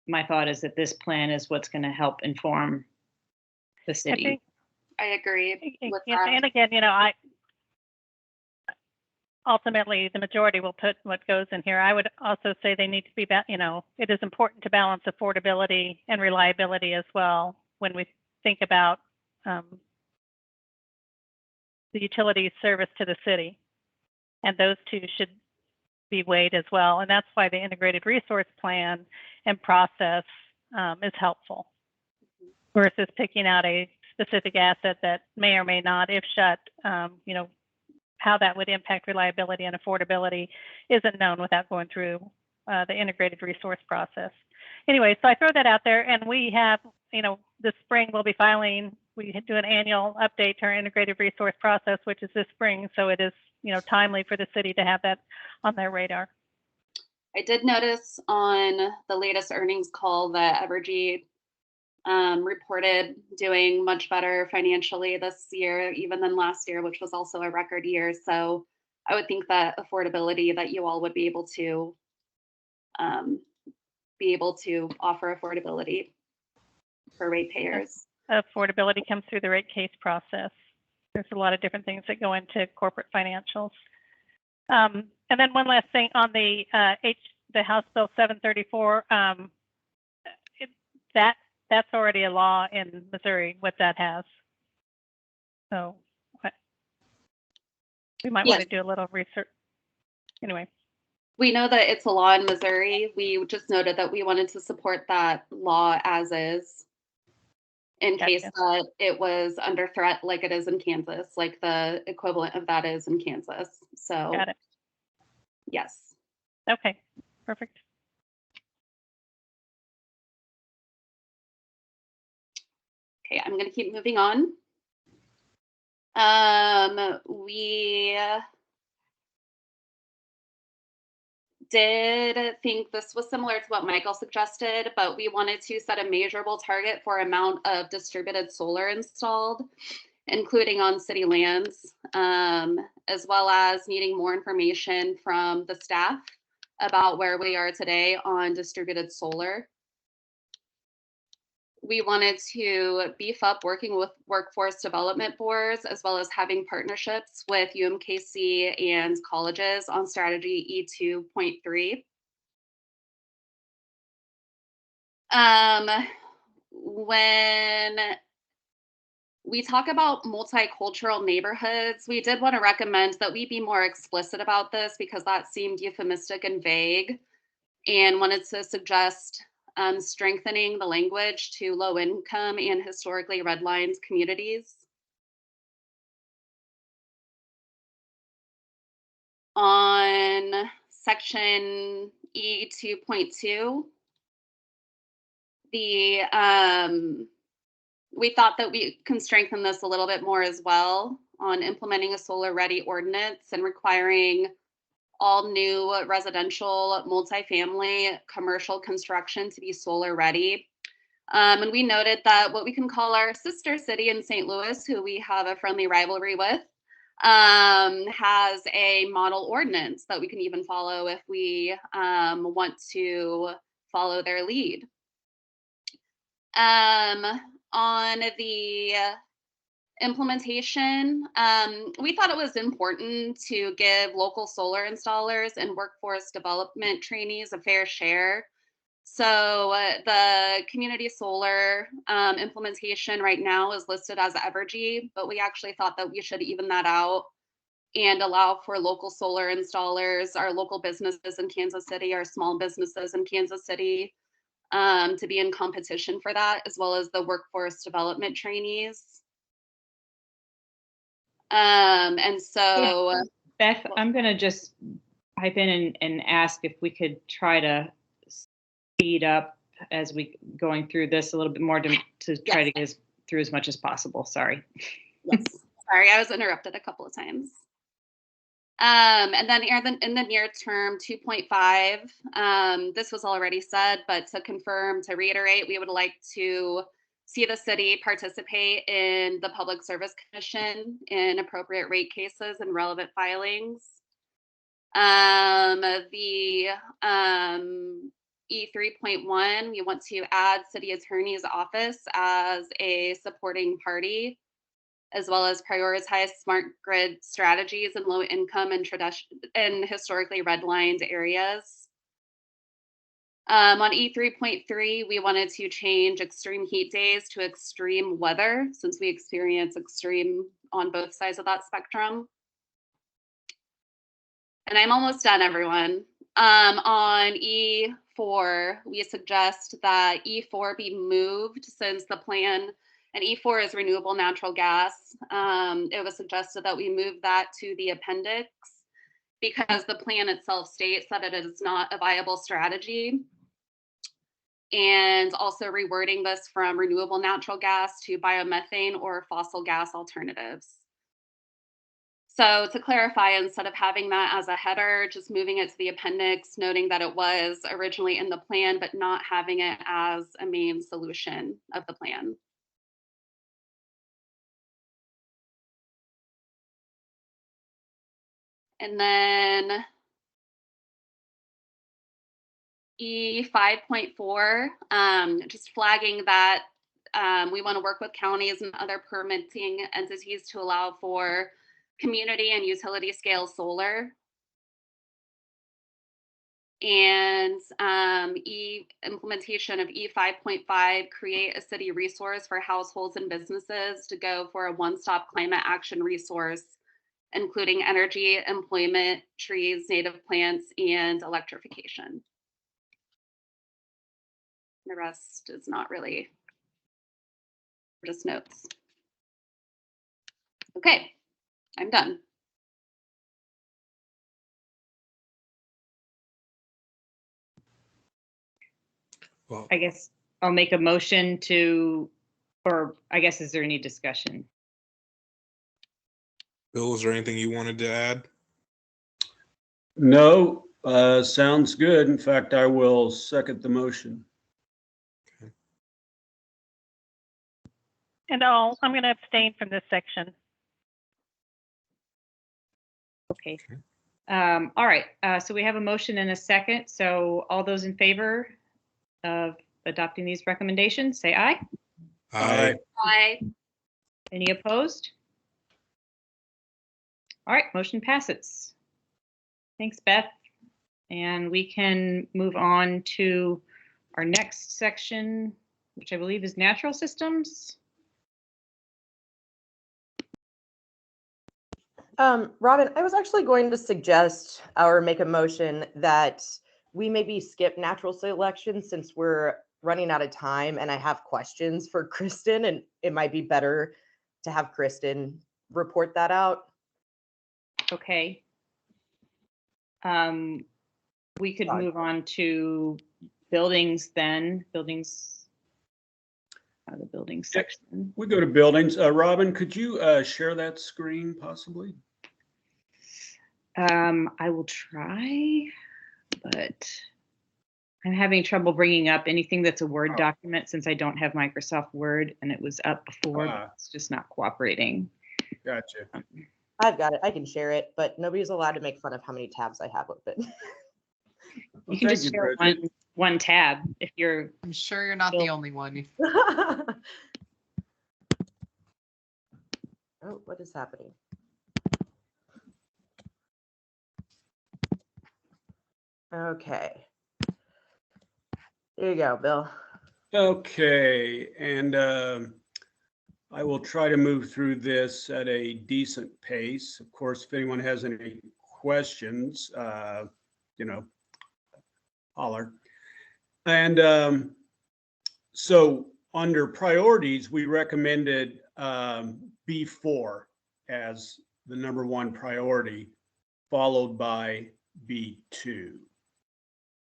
my thought is that this plan is what's going to help inform the city. I agree with that. And again, ultimately the majority will put what goes in here. I would also say they need to be, it is important to balance affordability and reliability as well when we think about the utility service to the city. And those two should be weighed as well. And that's why the integrated resource plan and process is helpful versus picking out a specific asset that may or may not, if shut, how that would impact reliability and affordability isn't known without going through the integrated resource process. Anyway, so I throw that out there, and we have, this spring we'll be filing, we do an annual update to our integrated resource process, which is this spring. So it is, timely for the city to have that on their radar. I did notice on the latest earnings call that Evergy reported doing much better financially this year, even than last year, which was also a record year. So I would think that affordability, that you all would be able to offer affordability for ratepayers. Affordability comes through the rate case process. There's a lot of different things that go into corporate financials. And then one last thing on the House Bill 734, that's already a law in Missouri, what that has. So we might want to do a little research. Anyway. We know that it's a law in Missouri. We just noted that we wanted to support that law as is, in case that it was under threat like it is in Kansas, like the equivalent of that is in Kansas. So got it. Yes. Okay, perfect. Okay, I'm going to keep moving on. We did think this was similar to what Michael suggested, but we wanted to set a measurable target for amount of distributed solar installed, including on city lands, as well as needing more information from the staff about where we are today on distributed solar. we wanted to beef up working with workforce development boards, as well as having partnerships with UMKC and colleges on strategy E2.3. When we talk about multicultural neighborhoods, we did want to recommend that we be more explicit about this because that seemed euphemistic and vague, and wanted to suggest strengthening the language to low income and historically redlined communities. On section E2.2, we thought that we can strengthen this a little bit more as well on implementing a solar ready ordinance and requiring all new residential, multifamily, commercial construction to be solar ready. And we noted that what we can call our sister city in St. Louis, who we have a friendly rivalry with, has a model ordinance that we can even follow if we want to follow their lead. On the implementation, we thought it was important to give local solar installers and workforce development trainees a fair share. So the community solar implementation right now is listed as Evergy, but we actually thought that we should even that out and allow for local solar installers, our local businesses in Kansas City, our small businesses in Kansas City, to be in competition for that, as well as the workforce development trainees. And so, yeah. Beth, I'm going to just pipe in and ask if we could try to speed up as we going through this a little bit more to try to get through as much as possible. Sorry. Yes, sorry, I was interrupted a couple of times. And then in the near term, 2.5, this was already said, but to confirm, to reiterate, we would like to see the city participate in the Public Service Commission in appropriate rate cases and relevant filings. The E3.1, we want to add city attorney's office as a supporting party, as well as prioritize smart grid strategies in low income and historically redlined areas. On E3.3, we wanted to change extreme heat days to extreme weather, since we experience extreme on both sides of that spectrum. And I'm almost done, everyone. On E4, we suggest that E4 be moved since the plan, and E4 is renewable natural gas. It was suggested that we move that to the appendix because the plan itself states that it is not a viable strategy. And also rewording this from renewable natural gas to biomethane or fossil gas alternatives. So to clarify, instead of having that as a header, just moving it to the appendix, noting that it was originally in the plan, but not having it as a main solution of the plan. And then E5.4, just flagging that we want to work with counties and other permitting entities to allow for community and utility scale solar. And implementation of E5.5, create a city resource for households and businesses to go for a one-stop climate action resource, including energy, employment, trees, native plants, and electrification. The rest is not really just notes. Okay, I'm done. Well, I guess I'll make a motion to, or I guess, is there any discussion? Bill, is there anything you wanted to add? No, sounds good. In fact, I will second the motion. Okay. And I'm going to abstain from this section. Okay. All right. So we have a motion and a second. So all those in favor of adopting these recommendations, say aye. Aye. Aye. Any opposed? All right, motion passes. Thanks, Beth. And we can move on to our next section, which I believe is natural systems. Robin, I was actually going to suggest or make a motion that we maybe skip natural selection since we're running out of time and I have questions for Kristen, and it might be better to have Kristen report that out. Okay. We could move on to buildings then. Buildings. The building section. We go to buildings. Robin, could you share that screen possibly? I will try, but I'm having trouble bringing up anything that's a Word document since I don't have Microsoft Word, and it was up before. But it's just not cooperating. Gotcha. I've got it. I can share it, but nobody's allowed to make fun of how many tabs I have open. You can just share one tab if you're. I'm sure you're not the only one. Oh, what is happening? Okay. There you go, Bill. Okay, and I will try to move through this at a decent pace. Of course, if anyone has any questions, holler. And so under priorities, we recommended B4 as the number one priority, followed by B2.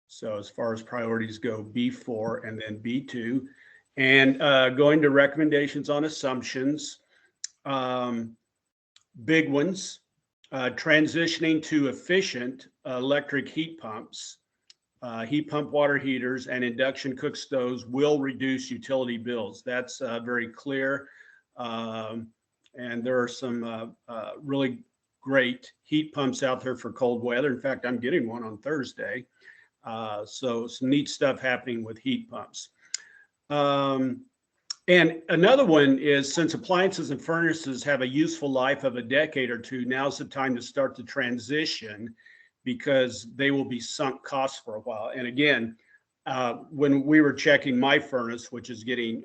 So as far as priorities go, B4 and then B2. And going to recommendations on assumptions, big ones, transitioning to efficient electric heat pumps, heat pump water heaters, and induction cook stoves will reduce utility bills. That's very clear. And there are some really great heat pumps out there for cold weather. In fact, I'm getting one on Thursday. So some neat stuff happening with heat pumps. And another one is, since appliances and furnaces have a useful life of a decade or two, now's the time to start the transition because they will be sunk costs for a while. And again, when we were checking my furnace, which is getting,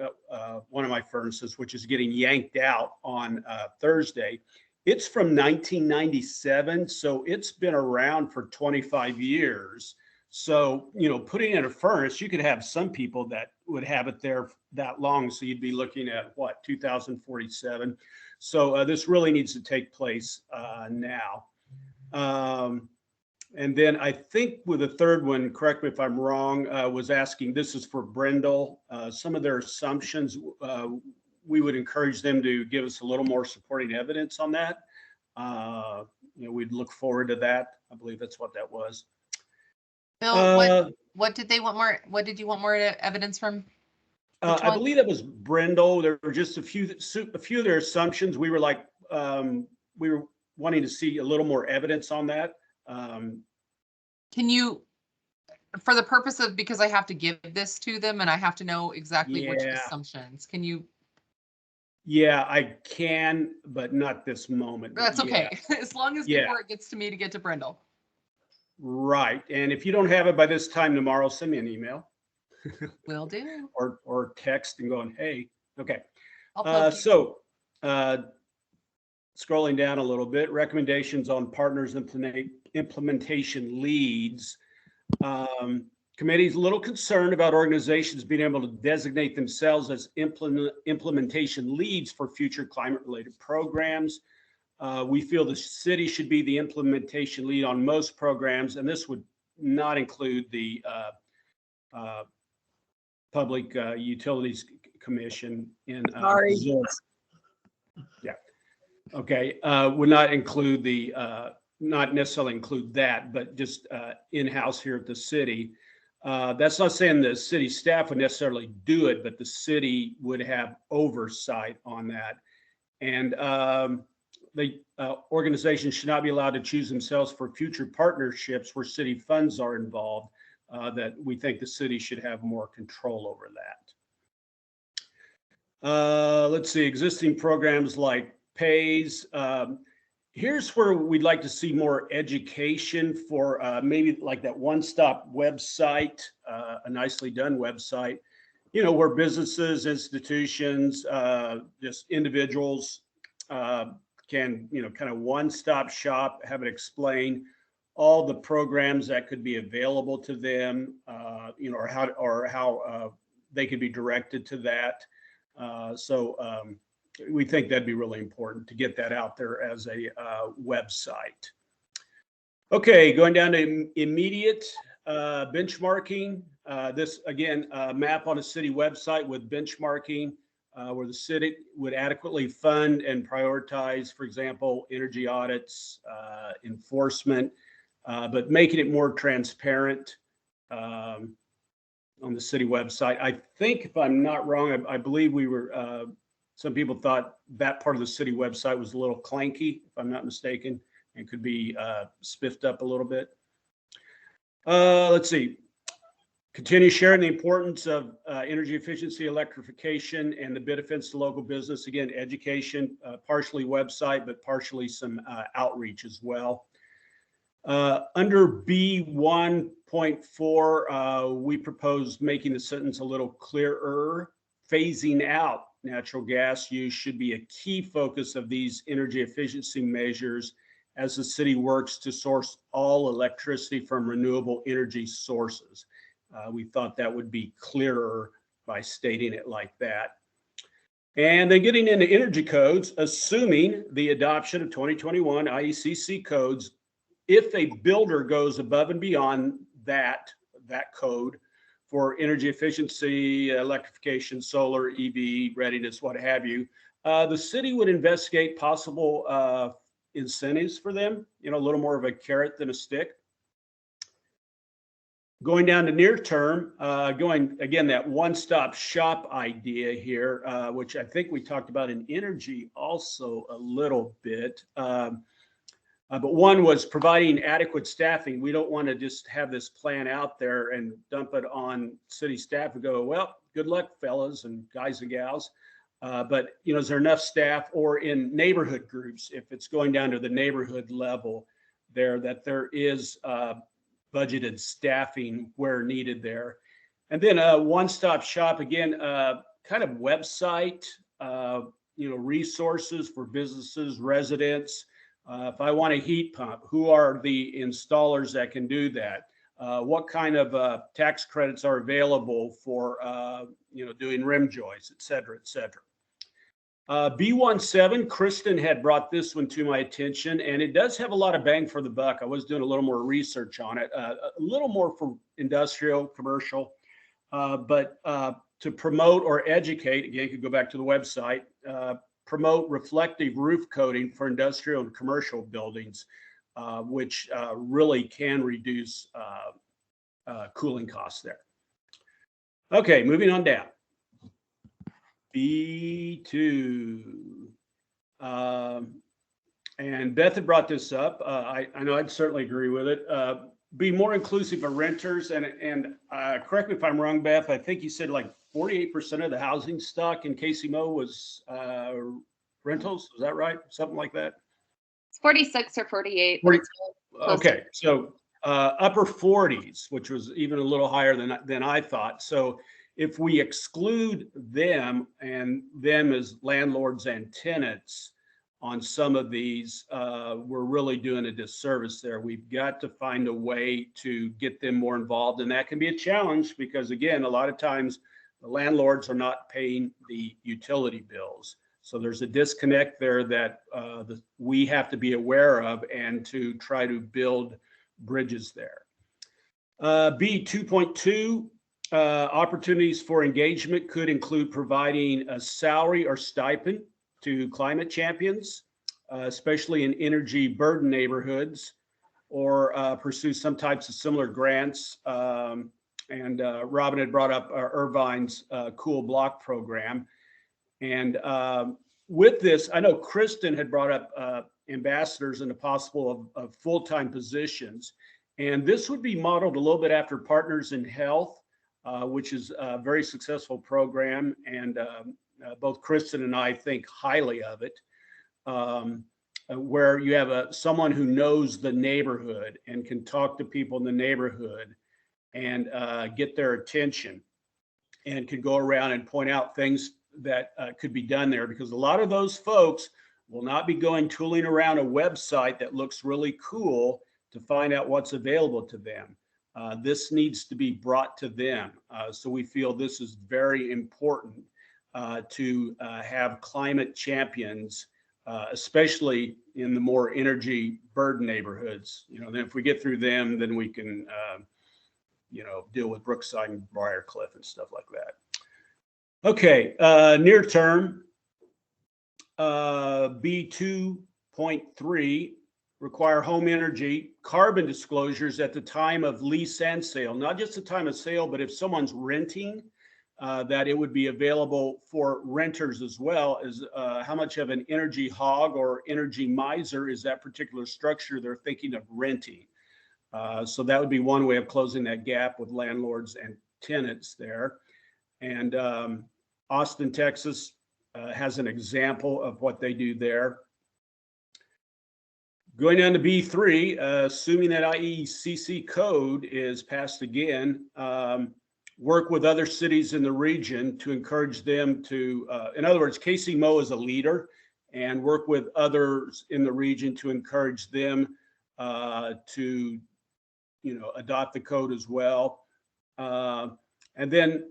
one of my furnaces, which is getting yanked out on Thursday, it's from 1997. So it's been around for 25 years. So, putting in a furnace, you could have some people that would have it there that long. So you'd be looking at what, 2047. So this really needs to take place now. And then I think with the third one, correct me if I'm wrong, was asking, this is for Brindle, some of their assumptions. We would encourage them to give us a little more supporting evidence on that. We'd look forward to that. I believe that's what that was. Bill, what did they want more? What did you want more evidence from? I believe that was Brindle. There were just a few of their assumptions. We were like, we were wanting to see a little more evidence on that. Can you, for the purpose of, because I have to give this to them and I have to know exactly which assumptions, can you? Yeah, I can, but not this moment. That's okay. As long as before it gets to me to get to Brindle. Right. And if you don't have it by this time tomorrow, send me an email. Will do. or text and going, hey, okay. So scrolling down a little bit, recommendations on partners implementation leads. Committee's a little concerned about organizations being able to designate themselves as implementation leads for future climate-related programs. We feel the city should be the implementation lead on most programs, and this would not include the Public Utilities Commission in yeah. Okay, would not include the not necessarily include that, but just in-house here at the city. That's not saying the city staff would necessarily do it, but the city would have oversight on that. And the organization should not be allowed to choose themselves for future partnerships where city funds are involved. that we think the city should have more control over that. Let's see, existing programs like PAYS. Here's where we'd like to see more education for maybe like that one-stop website, a nicely done website, you know, where businesses, institutions, just individuals can, you know, kind of one-stop shop, have it explain all the programs that could be available to them, you know, or how they could be directed to that. We think that'd be really important to get that out there as a website. Okay, going down to immediate benchmarking. This again, map on a city website with benchmarking, where the city would adequately fund and prioritize, for example, energy audits, enforcement, but making it more transparent on the city website. I think, if I'm not wrong, I believe we were, some people thought that part of the city website was a little clanky, if I'm not mistaken, and could be spiffed up a little bit. Let's see. Continue sharing the importance of energy efficiency, electrification, and the benefits to local business. Again, education, partially website, but partially some outreach as well. Under B1.4, we propose making the sentence a little clearer. Phasing out natural gas use should be a key focus of these energy efficiency measures as the city works to source all electricity from renewable energy sources. We thought that would be clearer by stating it like that. And then getting into energy codes, assuming the adoption of 2021 IECC codes, if a builder goes above and beyond that code for energy efficiency, electrification, solar, EV readiness, what have you, the city would investigate possible incentives for them, you know, a little more of a carrot than a stick. Going down to near term, going again, that one-stop shop idea here, which I think we talked about in energy also a little bit. But one was providing adequate staffing. We don't want to just have this plan out there and dump it on city staff and go, well, good luck, fellas and guys and gals. But, you know, is there enough staff, or in neighborhood groups, if it's going down to the neighborhood level there, that there is budgeted staffing where needed there. And then a one-stop shop, again, kind of website, you know, resources for businesses, residents. If I want a heat pump, who are the installers that can do that? What kind of tax credits are available for, you know, doing rim joists, et cetera, et cetera. B17, Kristen had brought this one to my attention, and it does have a lot of bang for the buck. I was doing a little more research on it, a little more for industrial, commercial, but to promote or educate, again, you could go back to the website, promote reflective roof coating for industrial and commercial buildings, which really can reduce cooling costs there. Okay, moving on down. B2. And Beth had brought this up. I know I'd certainly agree with it. Be more inclusive of renters. And correct me if I'm wrong, Beth, I think you said like 48% of the housing stock in KCMO was rentals. Is that right? Something like that? It's 46 or 48. 40, okay, so upper 40s, which was even a little higher than I thought. So if we exclude them and them as landlords and tenants on some of these, we're really doing a disservice there. We've got to find a way to get them more involved, and that can be a challenge because, again, a lot of times the landlords are not paying the utility bills. So there's a disconnect there that we have to be aware of and to try to build bridges there. B2.2, opportunities for engagement could include providing a salary or stipend to climate champions, especially in energy burden neighborhoods, or pursue some types of similar grants. And Robin had brought up Irvine's Cool Block program. And with this, I know Kristen had brought up ambassadors and the possible of full-time positions. And this would be modeled a little bit after Partners in Health, which is a very successful program. And both Kristen and I think highly of it, where you have someone who knows the neighborhood and can talk to people in the neighborhood and get their attention, and can go around and point out things that could be done there, because a lot of those folks will not be tooling around a website that looks really cool to find out what's available to them. This needs to be brought to them. So we feel this is very important to have climate champions, especially in the more energy burdened neighborhoods. Then if we get through them, then we can deal with Brookside and Briarcliff and stuff like that. Okay, near term, B2.3, require home energy carbon disclosures at the time of lease and sale, not just the time of sale, but if someone's renting, that it would be available for renters as well, as how much of an energy hog or energy miser is that particular structure they're thinking of renting. So that would be one way of closing that gap with landlords and tenants there. And Austin, Texas has an example of what they do there. Going down to B3, assuming that IECC code is passed again, work with other cities in the region to encourage them to, in other words, KCMO is a leader, and work with others in the region to encourage them to adopt the code as well. And then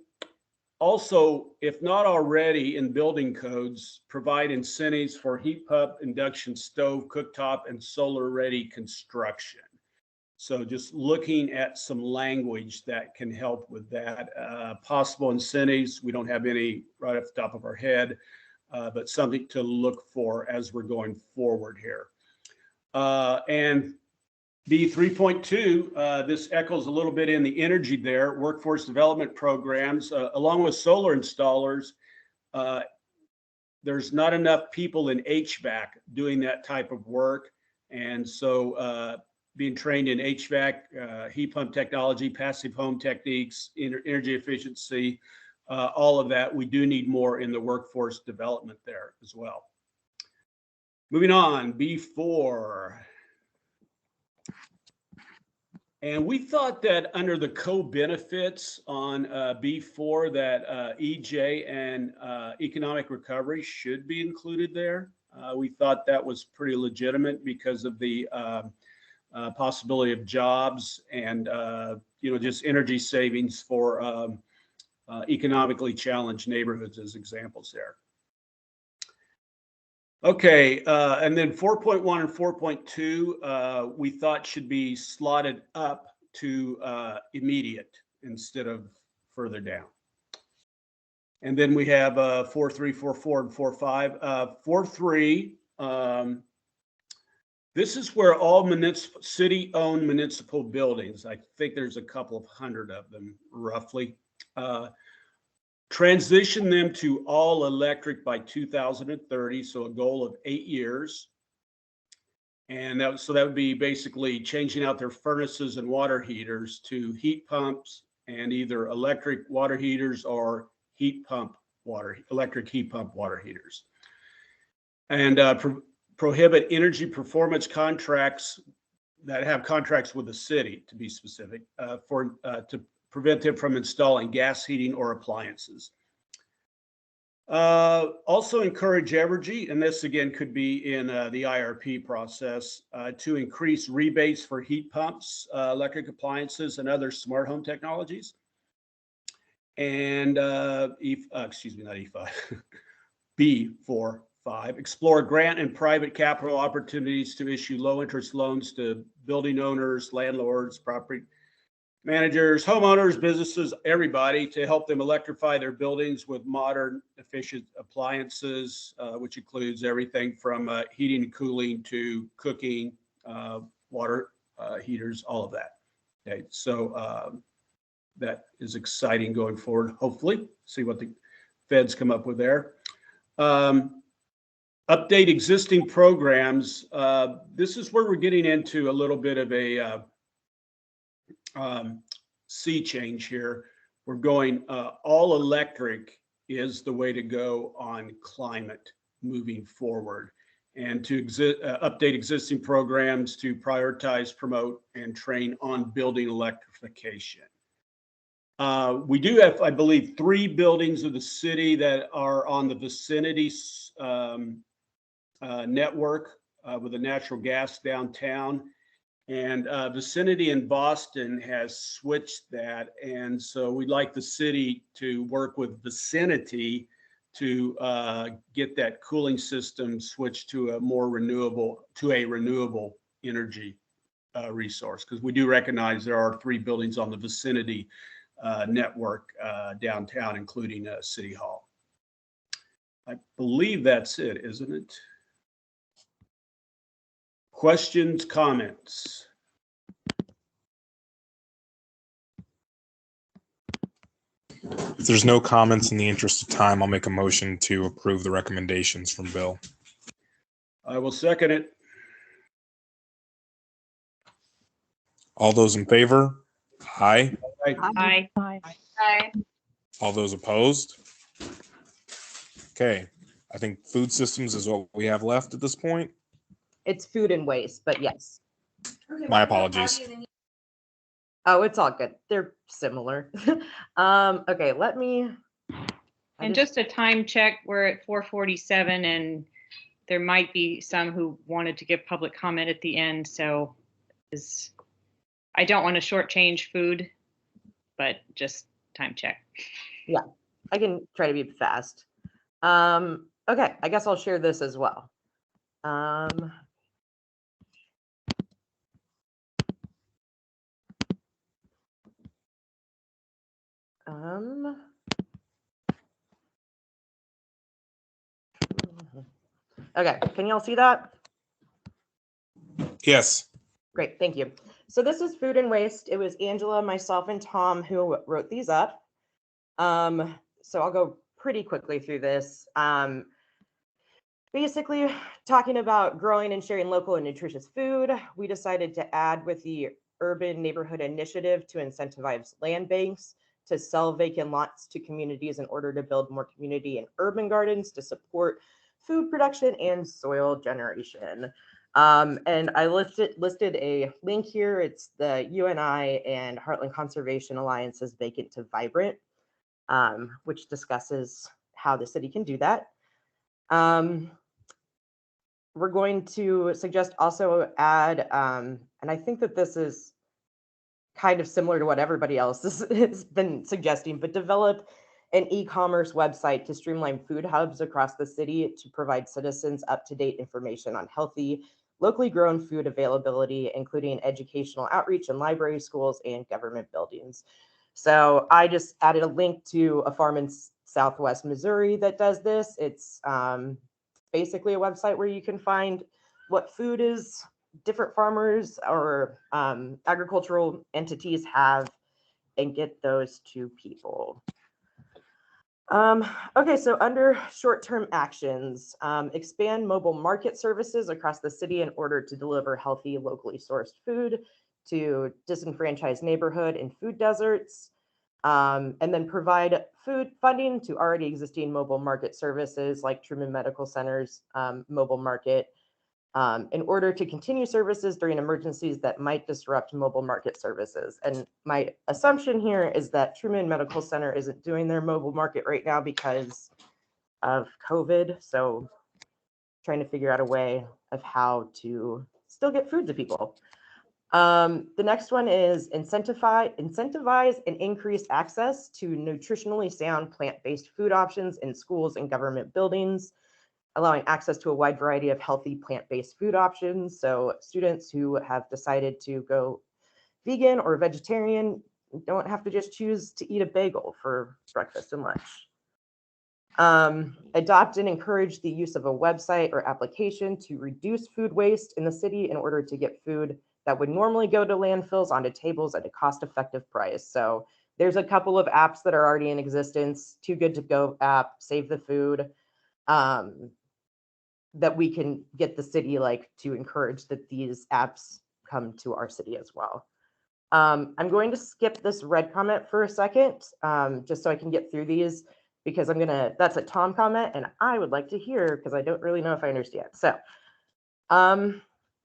also, if not already in building codes, provide incentives for heat pump, induction stove, cooktop, and solar-ready construction. So just looking at some language that can help with that. Possible incentives, we don't have any right off the top of our head, but something to look for as we're going forward here. And B3.2, this echoes a little bit in the energy there, workforce development programs, along with solar installers. There's not enough people in HVAC doing that type of work. And so being trained in HVAC, heat pump technology, passive home techniques, energy efficiency, all of that, we do need more in the workforce development there as well. Moving on, B4. And we thought that under the co-benefits on B4 that EJ and economic recovery should be included there. We thought that was pretty legitimate because of the possibility of jobs and just energy savings for economically challenged neighborhoods as examples there. Okay, and then 4.1 and 4.2 we thought should be slotted up to immediate instead of further down. And then we have 4.3, 4.4, and 4.5. 4.3, this is where all city-owned municipal buildings, I think there's a couple of hundred of them roughly, transition them to all electric by 2030, so a goal of 8 years. And that would be basically changing out their furnaces and water heaters to heat pumps and either electric water heaters or electric heat pump water heaters. And prohibit energy performance contracts that have contracts with the city, to be specific, to prevent them from installing gas heating or appliances. Also encourage Evergy, and this again could be in the IRP process, to increase rebates for heat pumps, electric appliances, and other smart home technologies. And B4.5, explore grant and private capital opportunities to issue low interest loans to building owners, landlords, property managers, homeowners, businesses, everybody, to help them electrify their buildings with modern, efficient appliances, which includes everything from heating and cooling to cooking, water heaters, all of that. Okay, so that is exciting going forward. Hopefully, see what the feds come up with there. Update existing programs. This is where we're getting into a little bit of a sea change here. We're going all electric is the way to go on climate moving forward, and to update existing programs to prioritize, promote, and train on building electrification. We do have, I believe, 3 buildings of the city that are on the vicinity network with a natural gas downtown. And vicinity in Boston has switched that. And so we'd like the city to work with vicinity to get that cooling system switched to a more renewable energy resource. Because we do recognize there are 3 buildings on the vicinity network downtown, including City Hall. I believe that's it, isn't it? Questions, comments? If there's no comments, in the interest of time, I'll make a motion to approve the recommendations from Bill. I will second it. All those in favor? Aye. Aye. Aye. All those opposed? Okay. I think food systems is what we have left at this point. It's food and waste, but yes. My apologies. Oh, it's all good. They're similar. Okay, let me. And just a time check, we're at 4:47, and there might be some who wanted to give public comment at the end. So I don't want to shortchange food, but just time check. Yeah, I can try to be fast. Okay, I guess I'll share this as well. Okay, can y'all see that? Yes. Great, thank you. So this is food and waste. It was Angela, myself, and Tom who wrote these up. So I'll go pretty quickly through this. Basically, talking about growing and sharing local and nutritious food, we decided to add with the Urban Neighborhood Initiative to incentivize land banks to sell vacant lots to communities in order to build more community and urban gardens to support food production and soil generation. And I listed a link here. It's the UNI and Heartland Conservation Alliance's Vacant to Vibrant, which discusses how the city can do that. We're going to suggest also add, and I think that this is kind of similar to what everybody else has been suggesting, but develop an e-commerce website to streamline food hubs across the city to provide citizens up-to-date information on healthy, locally grown food availability, including educational outreach in libraries, schools, and government buildings. So I just added a link to a farm in Southwest Missouri that does this. It's basically a website where you can find what food is different farmers or agricultural entities have and get those to people. Okay, so under short-term actions, expand mobile market services across the city in order to deliver healthy, locally sourced food to disenfranchised neighborhood and food deserts, and then provide food funding to already existing mobile market services like Truman Medical Center's mobile market, in order to continue services during emergencies that might disrupt mobile market services. And my assumption here is that Truman Medical Center isn't doing their mobile market right now because of COVID. So trying to figure out a way of how to still get food to people. The next one is incentivize and increase access to nutritionally sound plant-based food options in schools and government buildings, allowing access to a wide variety of healthy plant-based food options. So students who have decided to go vegan or vegetarian don't have to just choose to eat a bagel for breakfast and lunch. Adopt and encourage the use of a website or application to reduce food waste in the city in order to get food that would normally go to landfills onto tables at a cost-effective price. So there's a couple of apps that are already in existence. Too Good to Go app, Save the Food, that we can get the city to encourage that these apps come to our city as well. I'm going to skip this red comment for a second, just so I can get through these, because that's a Tom comment and I would like to hear, because I don't really know if I understand. So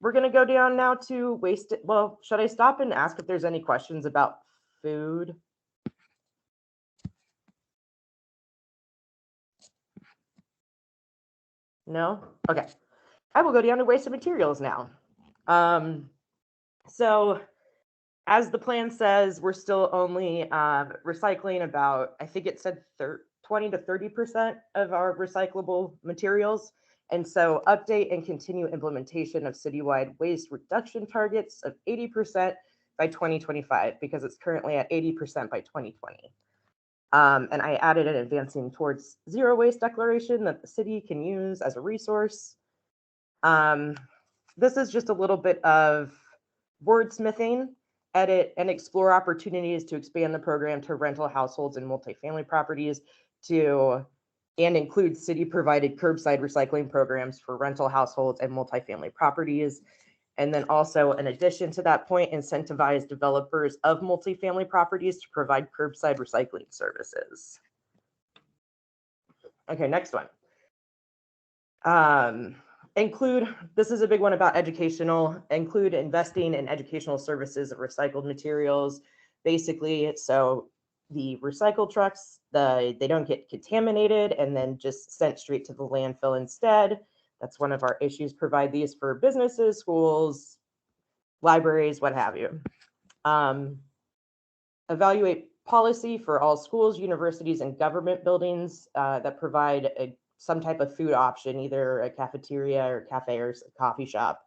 we're going to go down now to waste. Well, should I stop and ask if there's any questions about food? No? Okay. I will go down to wasted materials now. So as the plan says, we're still only recycling about, I think it said 20 to 30% of our recyclable materials. And so update and continue implementation of citywide waste reduction targets of 80% by 2025, because it's currently at 80% by 2020. And I added an advancing towards zero waste declaration that the city can use as a resource. This is just a little bit of wordsmithing, edit, and explore opportunities to expand the program to rental households and multifamily properties and include city-provided curbside recycling programs for rental households and multifamily properties. And then also, in addition to that point, incentivize developers of multifamily properties to provide curbside recycling services. Okay, next one. This is a big one about include investing in educational services of recycled materials. Basically, so the recycle trucks, they don't get contaminated and then just sent straight to the landfill instead. That's one of our issues. Provide these for businesses, schools, libraries, what have you. Evaluate policy for all schools, universities, and government buildings that provide some type of food option, either a cafeteria or cafe or a coffee shop.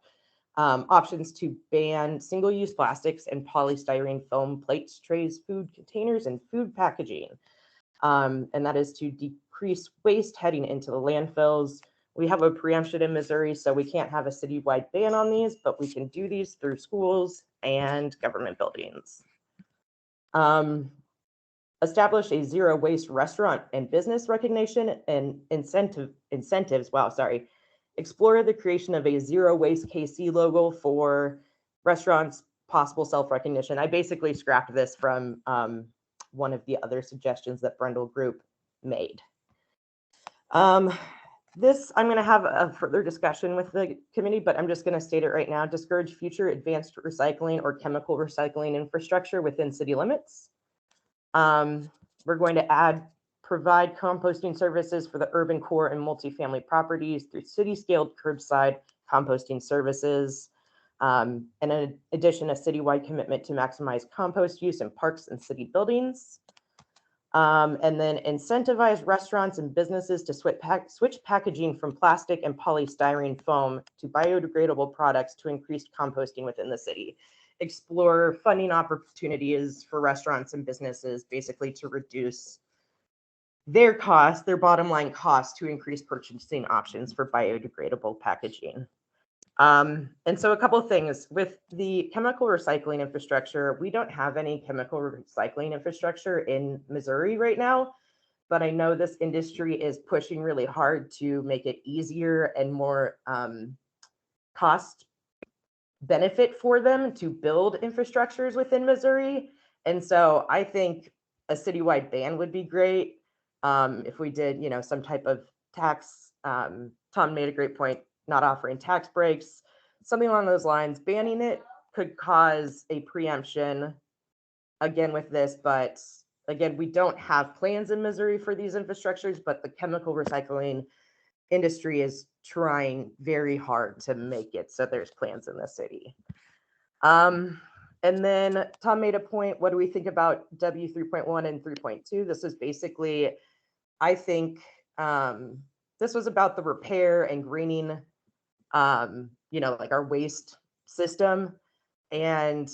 Options to ban single-use plastics and polystyrene foam plates, trays, food containers, and food packaging. And that is to decrease waste heading into the landfills. We have a preemption in Missouri, so we can't have a citywide ban on these, but we can do these through schools and government buildings. Establish a zero waste restaurant and business recognition and incentives. Wow, sorry. Explore the creation of a zero waste KC logo for restaurants, possible self-recognition. I basically scrapped this from one of the other suggestions that Brendel Group made. This, I'm going to have a further discussion with the committee, but I'm just going to state it right now. Discourage future advanced recycling or chemical recycling infrastructure within city limits. We're going to provide composting services for the urban core and multifamily properties through city-scaled curbside composting services. And in addition, a citywide commitment to maximize compost use in parks and city buildings. And then incentivize restaurants and businesses to switch packaging from plastic and polystyrene foam to biodegradable products to increase composting within the city. Explore funding opportunities for restaurants and businesses, basically to reduce their costs, their bottom line costs, to increase purchasing options for biodegradable packaging. And so a couple of things with the chemical recycling infrastructure, we don't have any chemical recycling infrastructure in Missouri right now, but I know this industry is pushing really hard to make it easier and more cost benefit for them to build infrastructures within Missouri. And so I think a citywide ban would be great. If we did, some type of tax, Tom made a great point, not offering tax breaks, something along those lines. Banning it could cause a preemption again with this, but again, we don't have plans in Missouri for these infrastructures, but the chemical recycling industry is trying very hard to make it so there's plans in the city. And then Tom made a point, what do we think about W 3.1 and 3.2? This is basically, I think, this was about the repair and greening, like our waste system. And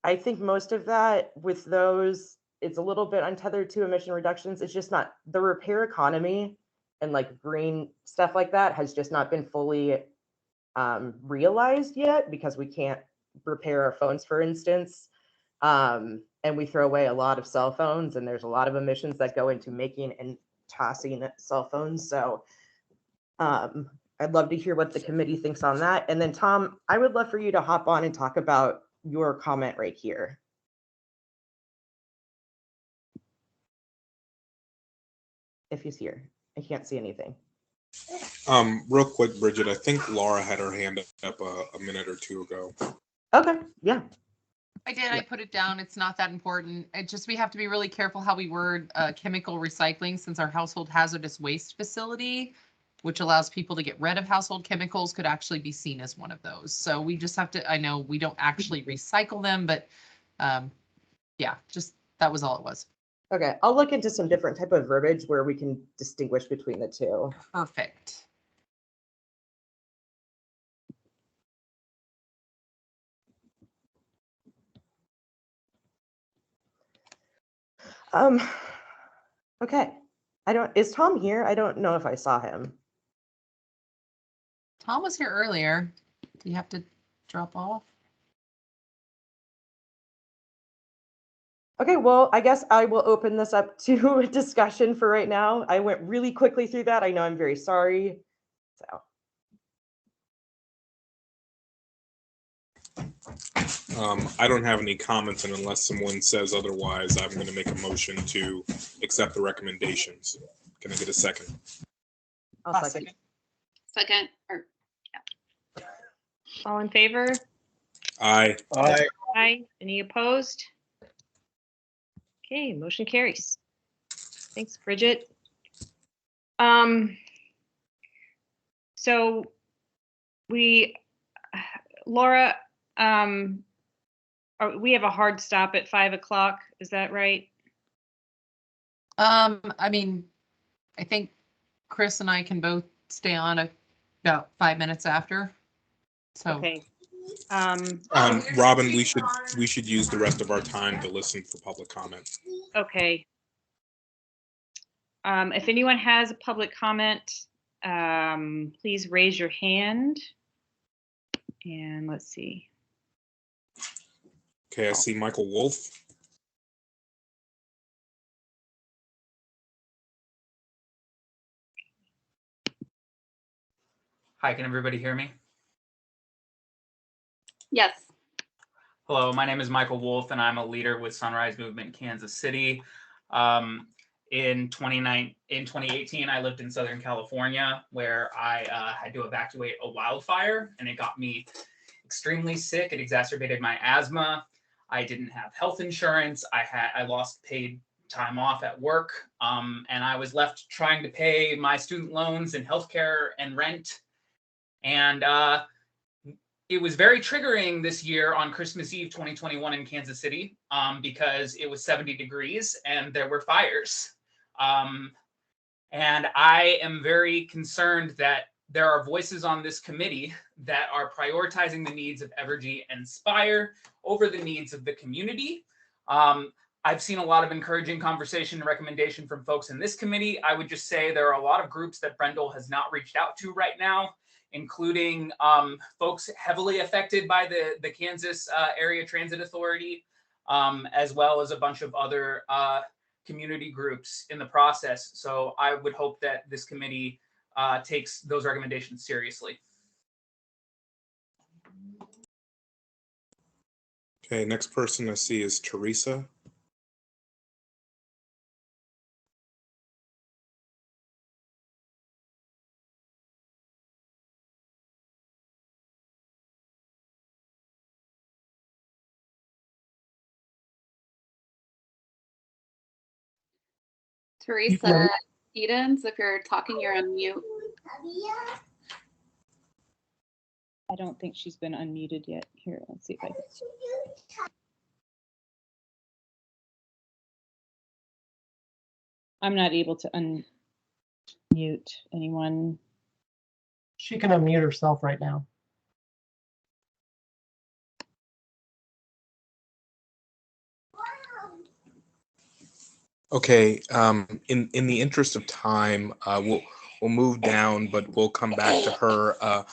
I think most of that with those, it's a little bit untethered to emission reductions. It's just not the repair economy and like green stuff like that has just not been fully realized yet, because we can't repair our phones, for instance. And we throw away a lot of cell phones, and there's a lot of emissions that go into making and tossing cell phones. So I'd love to hear what the committee thinks on that. And then Tom, I would love for you to hop on and talk about your comment right here. If he's here, I can't see anything. Real quick, Bridget, I think Laura had her hand up a minute or two ago. Okay, yeah. I did. I put it down. It's not that important. It just, we have to be really careful how we word chemical recycling, since our household hazardous waste facility, which allows people to get rid of household chemicals, could actually be seen as one of those. So we just have to, I know we don't actually recycle them, but yeah, just that was all it was. Okay, I'll look into some different type of verbiage where we can distinguish between the two. Perfect. Okay. Is Tom here? I don't know if I saw him. Tom was here earlier. Do you have to drop off? Okay, well, I guess I will open this up to a discussion for right now. I went really quickly through that. I know, I'm very sorry. So. I don't have any comments, and unless someone says otherwise, I'm going to make a motion to accept the recommendations. Can I get a second? I'll second. Second. Or All in favor? Aye. Aye. Aye. Any opposed? Okay, motion carries. Thanks, Bridget. So Laura, we have a hard stop at 5 o'clock. Is that right? I mean, I think Chris and I can both stay on about 5 minutes after. So. Okay. Robin, we should use the rest of our time to listen for public comment. Okay. If anyone has a public comment, please raise your hand. And let's see. Okay, I see Michael Wolf. Hi, can everybody hear me? yes. Hello, my name is Michael Wolf, and I'm a leader with Sunrise Movement Kansas City. In 2018, I lived in Southern California, where I had to evacuate a wildfire, and it got me extremely sick. It exacerbated my asthma. I didn't have health insurance. I lost paid time off at work, and I was left trying to pay my student loans and healthcare and rent. And it was very triggering this year on Christmas Eve 2021 in Kansas City, because it was 70 degrees and there were fires. And I am very concerned that there are voices on this committee that are prioritizing the needs of Evergy and Spire over the needs of the community. I've seen a lot of encouraging conversation and recommendation from folks in this committee. I would just say there are a lot of groups that Brendel has not reached out to right now, including folks heavily affected by the Kansas Area Transit Authority, as well as a bunch of other community groups in the process. So I would hope that this committee takes those recommendations seriously. Okay, next person I see is Teresa. Teresa Edens, if you're talking, you're on mute. I don't think she's been unmuted yet. Here, let's see if I can. I'm not able to unmute anyone. She can unmute herself right now. Okay, in the interest of time, we'll move down, but we'll come back to her.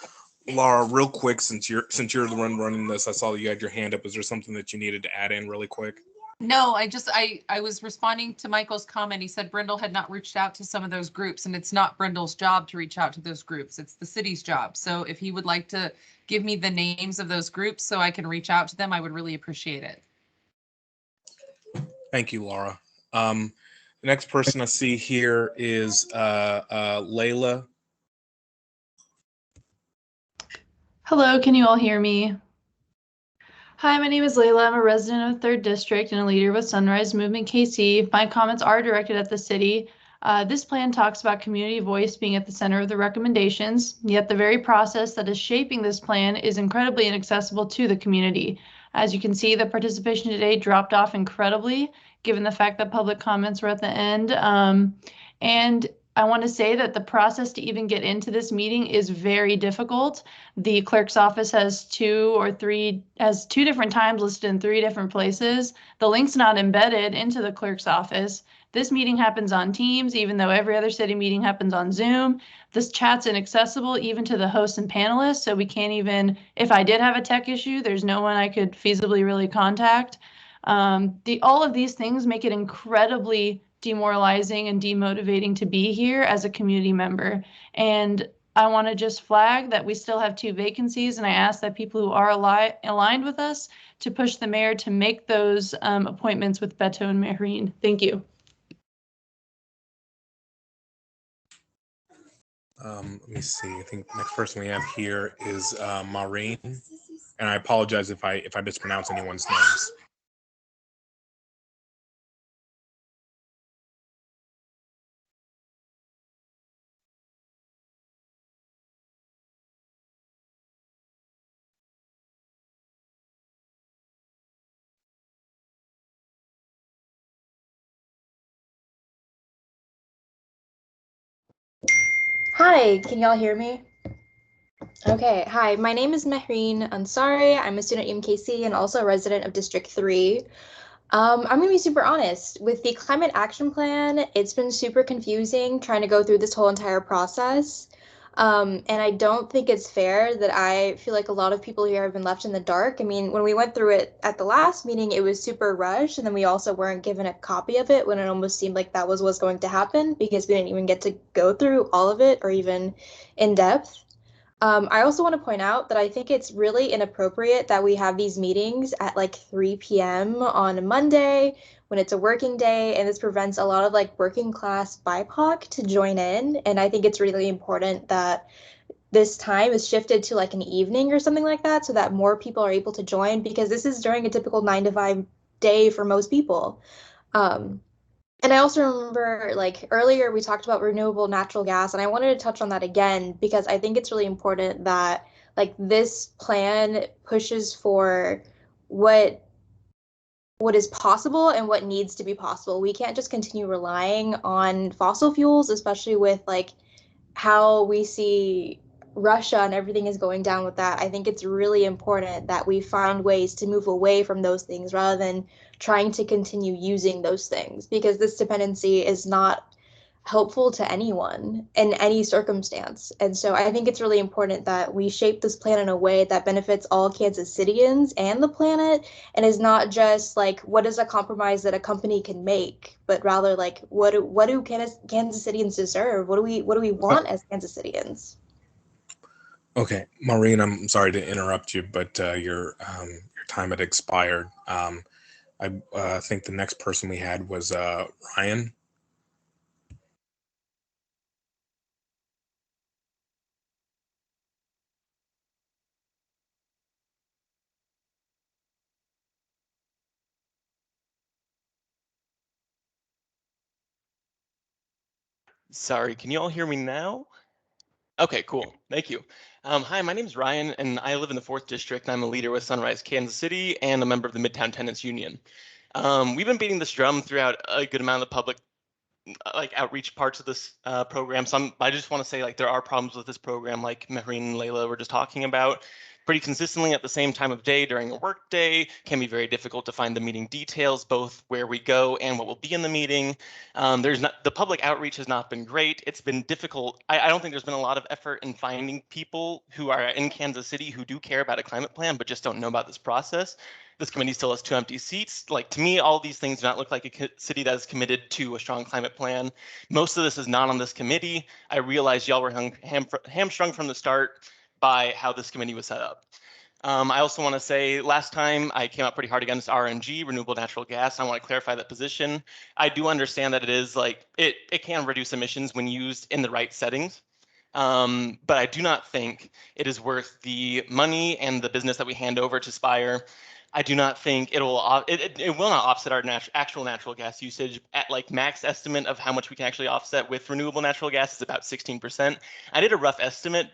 Laura, real quick, since you're the one running this, I saw you had your hand up. Is there something that you needed to add in really quick? No, I was responding to Michael's comment. He said Brindle had not reached out to some of those groups, and it's not Brindle's job to reach out to those groups. It's the city's job. So if he would like to give me the names of those groups so I can reach out to them, I would really appreciate it. Thank you, Laura. The next person I see here is Layla. Hello, can you all hear me? Hi, my name is Layla. I'm a resident of 3rd District and a leader with Sunrise Movement KC. My comments are directed at the city. This plan talks about community voice being at the center of the recommendations, yet the very process that is shaping this plan is incredibly inaccessible to the community. As you can see, the participation today dropped off incredibly, given the fact that public comments were at the end. And I want to say that the process to even get into this meeting is very difficult. The clerk's office has two different times listed in 3 different places. The link's not embedded into the clerk's office. This meeting happens on Teams, even though every other city meeting happens on Zoom. This chat's inaccessible even to the hosts and panelists, so we can't even, if I did have a tech issue, there's no one I could feasibly really contact. All of these things make it incredibly demoralizing and demotivating to be here as a community member. And I want to just flag that we still have 2 vacancies, and I ask that people who are aligned with us to push the mayor to make those appointments with Beto and Mehreen. Thank you. Let me see. I think the next person we have here is Maureen, and I apologize if I mispronounce anyone's names. Hi, can y'all hear me? Okay, hi, my name is Mehreen Ansari. I'm a student at UMKC and also a resident of District 3. I'm gonna be super honest. With the climate action plan, it's been super confusing trying to go through this whole entire process. And I don't think it's fair that I feel like a lot of people here have been left in the dark. I mean, when we went through it at the last meeting, it was super rushed, and then we also weren't given a copy of it when it almost seemed like that was what's going to happen because we didn't even get to go through all of it or even in depth. I also want to point out that I think it's really inappropriate that we have these meetings at like 3 p.m. on a Monday when it's a working day, and this prevents a lot of like working class BIPOC to join in. And I think it's really important that this time is shifted to like an evening or something like that so that more people are able to join because this is during a typical 9 to 5 day for most people. And I also remember like earlier we talked about renewable natural gas, and I wanted to touch on that again because I think it's really important that like this plan pushes for what is possible and what needs to be possible. We can't just continue relying on fossil fuels, especially with like how we see Russia and everything is going down with that. I think it's really important that we find ways to move away from those things rather than trying to continue using those things because this dependency is not helpful to anyone in any circumstance. And so I think it's really important that we shape this plan in a way that benefits all Kansas Cityans and the planet and is not just like what is a compromise that a company can make, but rather like what do Kansas Cityans deserve? What do we want as Kansas Cityans? Okay, Maureen, I'm sorry to interrupt you, but your time had expired. I think the next person we had was Ryan. Sorry, can you all hear me now? Okay, cool. Thank you. Hi, my name is Ryan, and I live in the 4th District. I'm a leader with Sunrise Kansas City and a member of the Midtown Tenants Union. We've been beating this drum throughout a good amount of the public like outreach parts of this program. So I just want to say like there are problems with this program, like Mehreen and Layla were just talking about. Pretty consistently at the same time of day during a work day can be very difficult to find the meeting details, both where we go and what will be in the meeting. The public outreach has not been great. It's been difficult. I don't think there's been a lot of effort in finding people who are in Kansas City who do care about a climate plan but just don't know about this process. This committee still has 2 empty seats. Like, to me, all these things do not look like a city that is committed to a strong climate plan. Most of this is not on this committee. I realize y'all were hamstrung from the start by how this committee was set up. I also want to say last time I came out pretty hard against RNG, renewable natural gas. I want to clarify that position. I do understand that it is like it can reduce emissions when used in the right settings. But I do not think it is worth the money and the business that we hand over to Spire. I do not think it will not offset our actual natural gas usage. At like max estimate of how much we can actually offset with renewable natural gas is about 16%. I did a rough estimate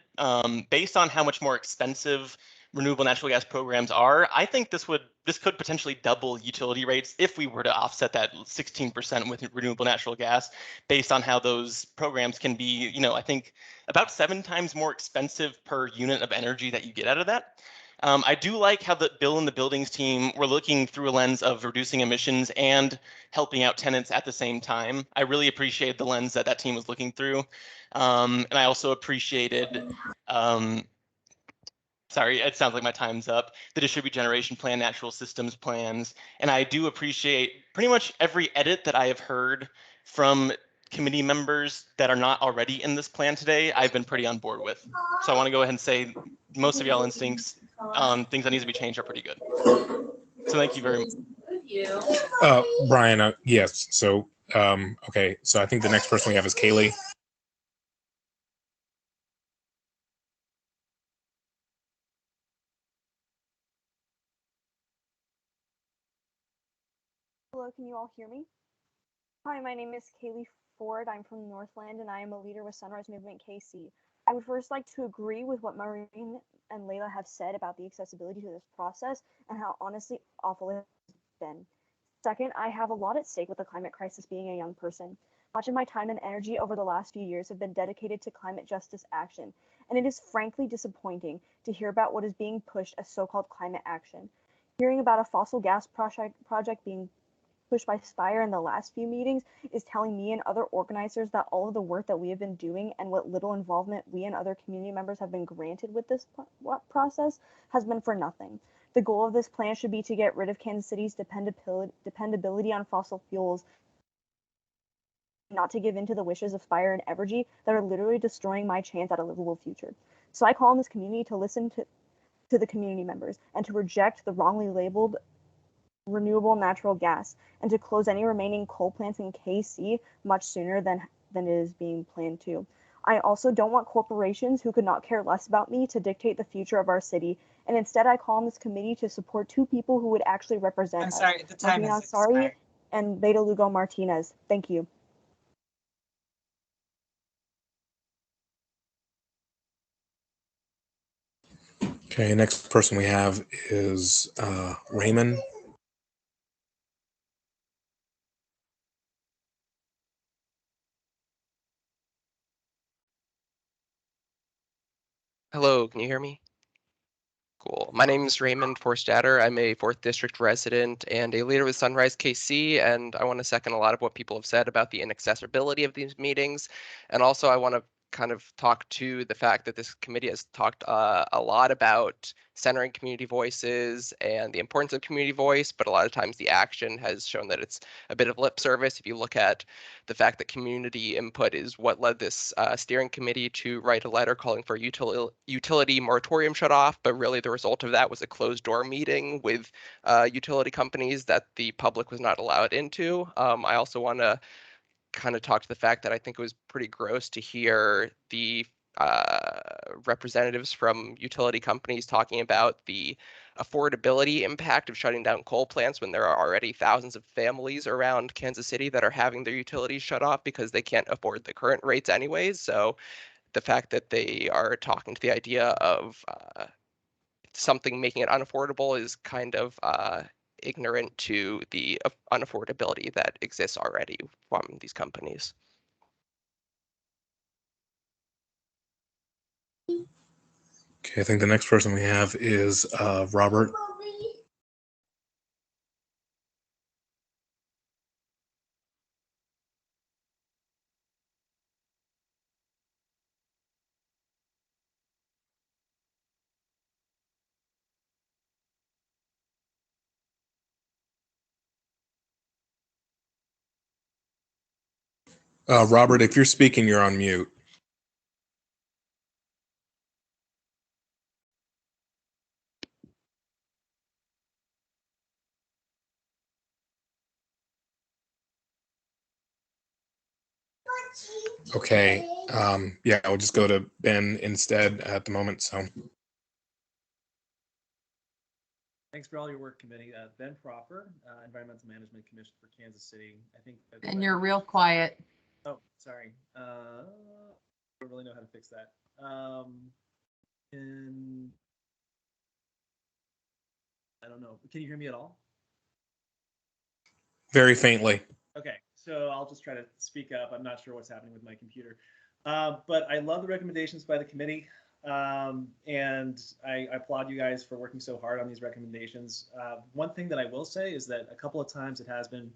based on how much more expensive renewable natural gas programs are. I think this could potentially double utility rates if we were to offset that 16% with renewable natural gas, based on how those programs can be, I think about 7 times more expensive per unit of energy that you get out of that. I do like how the Bill and the buildings team were looking through a lens of reducing emissions and helping out tenants at the same time. I really appreciated the lens that team was looking through. And I also appreciated, sorry, it sounds like my time's up, the distributed generation plan, natural systems plans. And I do appreciate pretty much every edit that I have heard from committee members that are not already in this plan today, I've been pretty on board with. So I want to go ahead and say most of y'all instincts on things that needs to be changed are pretty good. So thank you very much. Brian, yes. So, okay. So I think the next person we have is Kaylee. Hello, can you all hear me? Hi, my name is Kaylee Ford. I'm from Northland and I am a leader with Sunrise Movement KC. I would first like to agree with what Maureen and Layla have said about the accessibility to this process and how honestly awful it has been. Second, I have a lot at stake with the climate crisis being a young person. Much of my time and energy over the last few years have been dedicated to climate justice action, and it is frankly disappointing to hear about what is being pushed as so-called climate action. Hearing about a fossil gas project being pushed by Spire in the last few meetings is telling me and other organizers that all of the work that we have been doing and what little involvement we and other community members have been granted with this process has been for nothing. The goal of this plan should be to get rid of Kansas City's dependability on fossil fuels, not to give in to the wishes of Spire and Evergy that are literally destroying my chance at a livable future. So I call on this community to listen to the community members and to reject the wrongly labeled renewable natural gas and to close any remaining coal plants in KC much sooner than it is being planned to. I also don't want corporations who could not care less about me to dictate the future of our city, and instead I call on this committee to support 2 people who would actually represent us. I'm sorry, the time Martina has expired. and Beta Lugo Martinez. Thank you. Okay, next person we have is Raymond. Hello, can you hear me? Cool. My name is Raymond Forstatter. I'm a 4th District resident and a leader with Sunrise KC, and I want to second a lot of what people have said about the inaccessibility of these meetings. And also I want to kind of talk to the fact that this committee has talked a lot about centering community voices and the importance of community voice, but a lot of times the action has shown that it's a bit of lip service. If you look at the fact that community input is what led this steering committee to write a letter calling for utility moratorium shut off, but really the result of that was a closed door meeting with utility companies that the public was not allowed into. I also want to kind of talk to the fact that I think it was pretty gross to hear the representatives from utility companies talking about the affordability impact of shutting down coal plants when there are already thousands of families around Kansas City that are having their utilities shut off because they can't afford the current rates anyways. So the fact that they are talking to the idea of something making it unaffordable is kind of ignorant to the unaffordability that exists already from these companies. Okay, I think the next person we have is Robert. Robert, if you're speaking, you're on mute. Okay. Yeah, we'll just go to Ben instead at the moment. So. Thanks for all your work, committee. Ben Crawford, Environmental Management Commission for Kansas City. I think. And you're real quiet. Oh, sorry. I don't really know how to fix that. And I don't know. Can you hear me at all? Very faintly. Okay, so I'll just try to speak up. I'm not sure what's happening with my computer. But I love the recommendations by the committee. And I applaud you guys for working so hard on these recommendations. One thing that I will say is that a couple of times it has been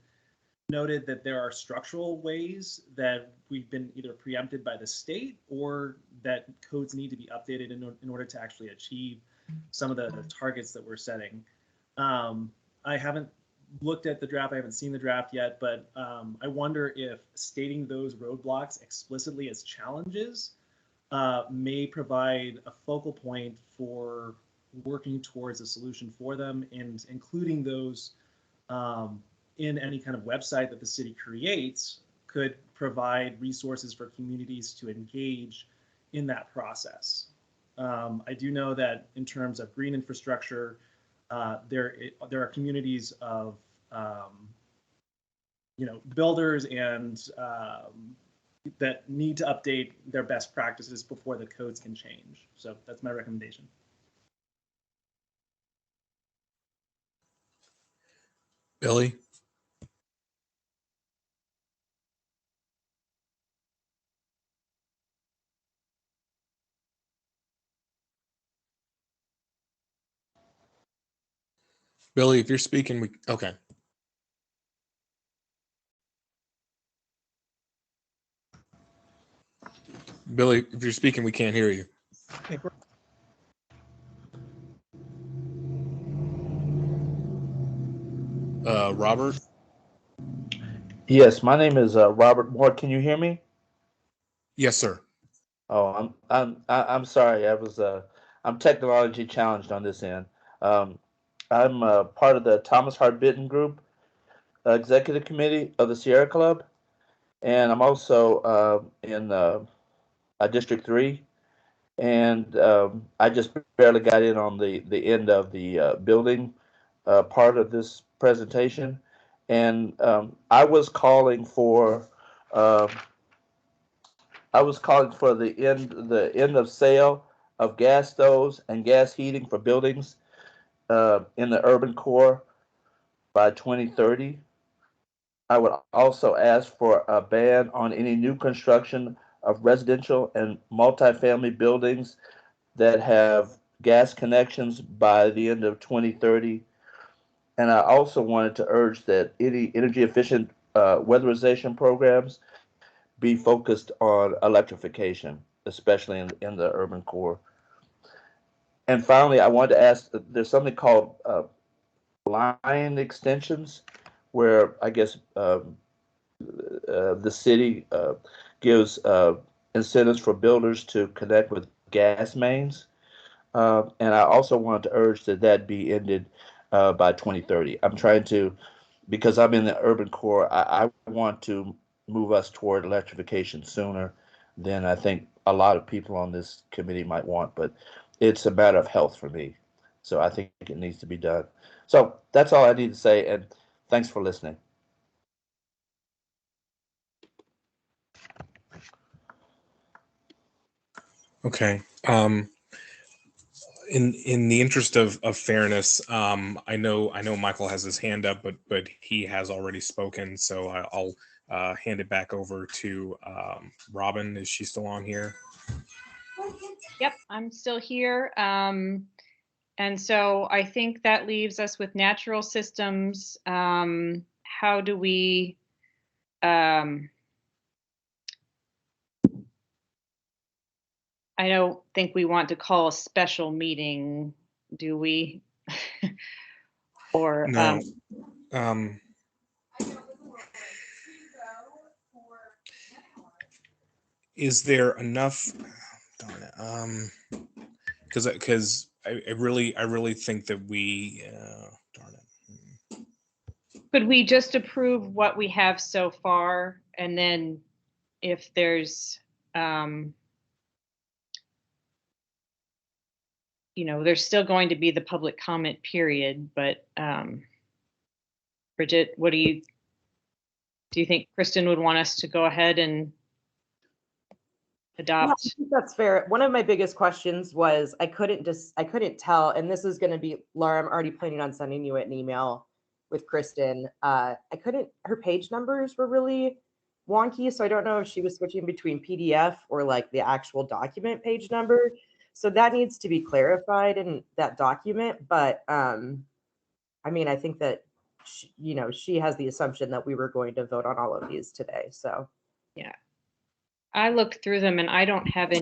noted that there are structural ways that we've been either preempted by the state or that codes need to be updated in order to actually achieve some of the targets that we're setting. I haven't looked at the draft, I haven't seen the draft yet, but I wonder if stating those roadblocks explicitly as challenges may provide a focal point for working towards a solution for them, and including those in any kind of website that the city creates could provide resources for communities to engage in that process. I do know that in terms of green infrastructure, there are communities of builders and that need to update their best practices before the codes can change. So that's my recommendation. Billy? Billy, if you're speaking, okay. Billy, if you're speaking, we can't hear you. Robert? Yes, my name is Robert Moore. Can you hear me? Yes, sir. Oh, I'm sorry. I'm technology challenged on this end. I'm part of the Thomas Hart Benton Group Executive Committee of the Sierra Club, and I'm also in District 3. And I just barely got in on the end of the building part of this presentation, and I was calling for the end of sale of gas stoves and gas heating for buildings in the urban core by 2030. I would also ask for a ban on any new construction of residential and multifamily buildings that have gas connections by the end of 2030. And I also wanted to urge that any energy efficient weatherization programs be focused on electrification, especially in the urban core. And finally, I wanted to ask, there's something called line extensions, where I guess the city gives incentives for builders to connect with gas mains. And I also wanted to urge that be ended by 2030. I'm trying to, because I'm in the urban core, I want to move us toward electrification sooner than I think a lot of people on this committee might want, but it's a matter of health for me. So I think it needs to be done. So that's all I need to say, and thanks for listening. Okay. In the interest of fairness, I know Michael has his hand up, but he has already spoken, so I'll hand it back over to Robin. Is she still on here? Yep, I'm still here. And so I think that leaves us with natural systems. How do we I don't think we want to call a special meeting, do we? Or no. Is there enough? Darn it. Because I really think that we. Darn it. Could we just approve what we have so far, and then if there's, there's still going to be the public comment period, but Bridget, do you think Kristen would want us to go ahead and adopt? Yeah, I think that's fair. One of my biggest questions was I couldn't tell, and this is going to be, Laura, I'm already planning on sending you an email with Kristen. Her page numbers were really wonky, so I don't know if she was switching between PDF or like the actual document page number. So that needs to be clarified in that document. But I mean, I think that she has the assumption that we were going to vote on all of these today. So yeah, I looked through them and I don't have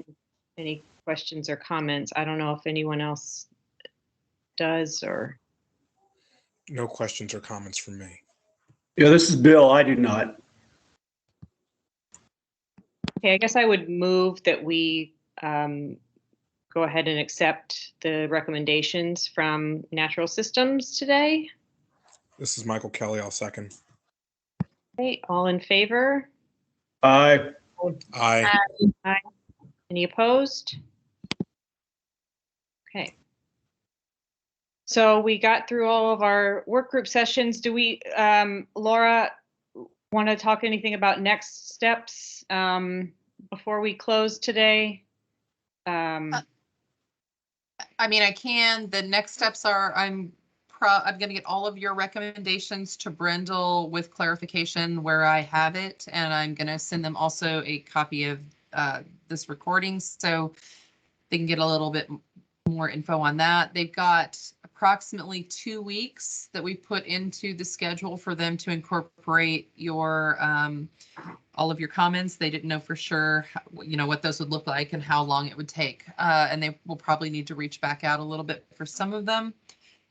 any questions or comments. I don't know if anyone else does or. No questions or comments from me. Yeah, this is Bill. I do not. Okay, I guess I would move that we go ahead and accept the recommendations from Natural Systems today. This is Michael Kelly. I'll second. Okay, all in favor? Aye. Aye. Aye. Any opposed? Okay. So we got through all of our work group sessions. Do we, Laura, want to talk anything about next steps before we close today? I mean, I can. The next steps are I'm going to get all of your recommendations to Brindle with clarification where I have it, and I'm going to send them also a copy of this recording so they can get a little bit more info on that. They've got approximately 2 weeks that we put into the schedule for them to incorporate your all of your comments. They didn't know for sure, what those would look like and how long it would take. And they will probably need to reach back out a little bit for some of them.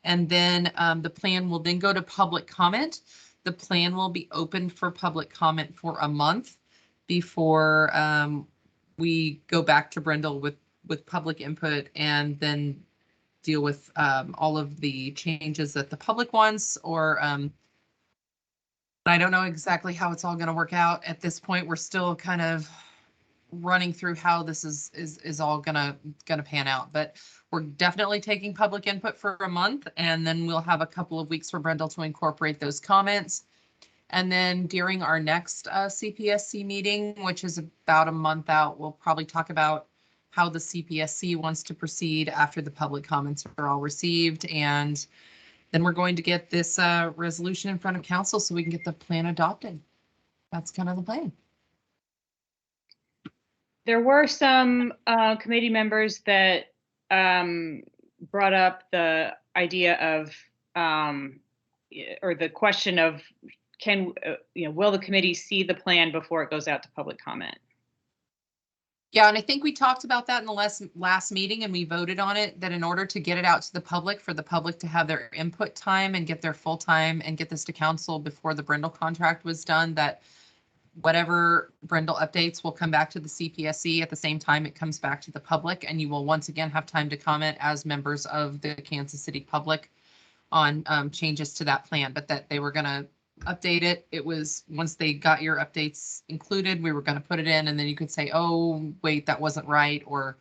And then the plan will then go to public comment. The plan will be open for public comment for a month before we go back to Brindle with public input and then deal with all of the changes that the public wants, or I don't know exactly how it's all going to work out at this point. We're still kind of running through how this is all gonna pan out, but we're definitely taking public input for a month, and then we'll have a couple of weeks for Brindle to incorporate those comments. And then during our next CPSC meeting, which is about a month out, we'll probably talk about how the CPSC wants to proceed after the public comments are all received. And then we're going to get this resolution in front of council so we can get the plan adopted. That's kind of the plan. There were some committee members that brought up the idea of, or the question of, will the committee see the plan before it goes out to public comment? Yeah, and I think we talked about that in the last meeting, and we voted on it, that in order to get it out to the public, for the public to have their input time and get their full time and get this to council before the Brindle contract was done, that whatever Brindle updates will come back to the CPSC at the same time it comes back to the public, and you will once again have time to comment as members of the Kansas City public on changes to that plan, but that they were going to update it. It was once they got your updates included, we were going to put it in, and then you could say, oh, wait, that wasn't right, or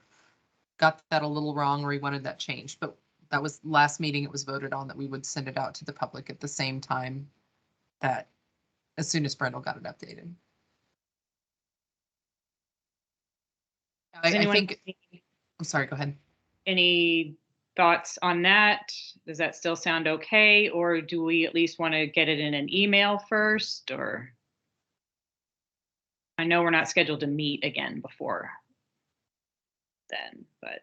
got that a little wrong, or we wanted that changed. But that was last meeting. It was voted on that we would send it out to the public at the same time, that as soon as Brindle got it updated. I think, I'm sorry, go ahead. Any thoughts on that? Does that still sound okay? Or do we at least want to get it in an email first? Or I know we're not scheduled to meet again before then, but.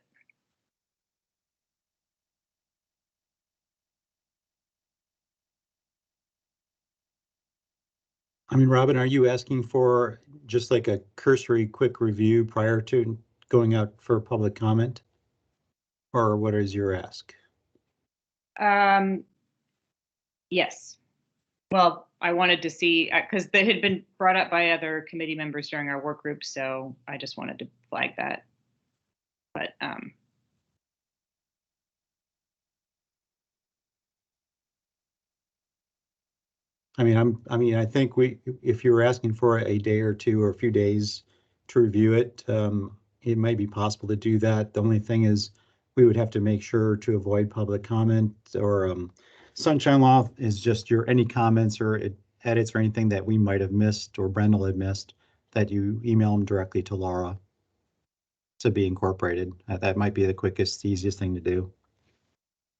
I mean, Robin, are you asking for just like a cursory quick review prior to going out for public comment? Or what is your ask? Yes. Well, I wanted to see, because that had been brought up by other committee members during our work group, so I just wanted to flag that. But I think if you're asking for a day or two or a few days to review it, it might be possible to do that. The only thing is we would have to make sure to avoid public comment or sunshine law is just any comments or edits or anything that we might have missed or Brendel had missed, that you email them directly to Laura to be incorporated. That might be the quickest, easiest thing to do.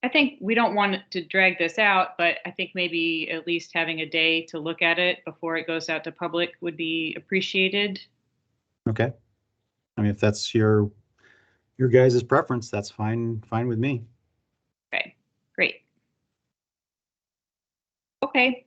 I think we don't want to drag this out, but I think maybe at least having a day to look at it before it goes out to public would be appreciated. Okay. If that's your guys' preference, that's fine with me. Okay, great. Okay.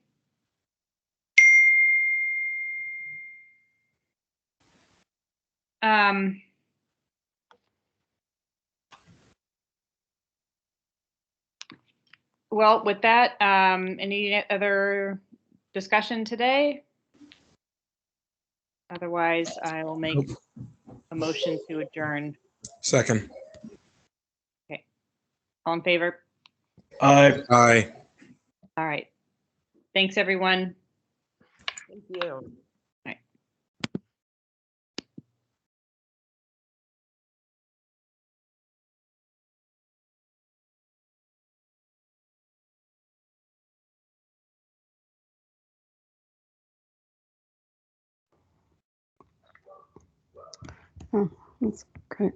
Well, with that, any other discussion today? Otherwise, I will make a motion to adjourn. Second. Okay. All in favor? Aye. Aye. All right. Thanks, everyone. Thank you. All right. Oh, that's great.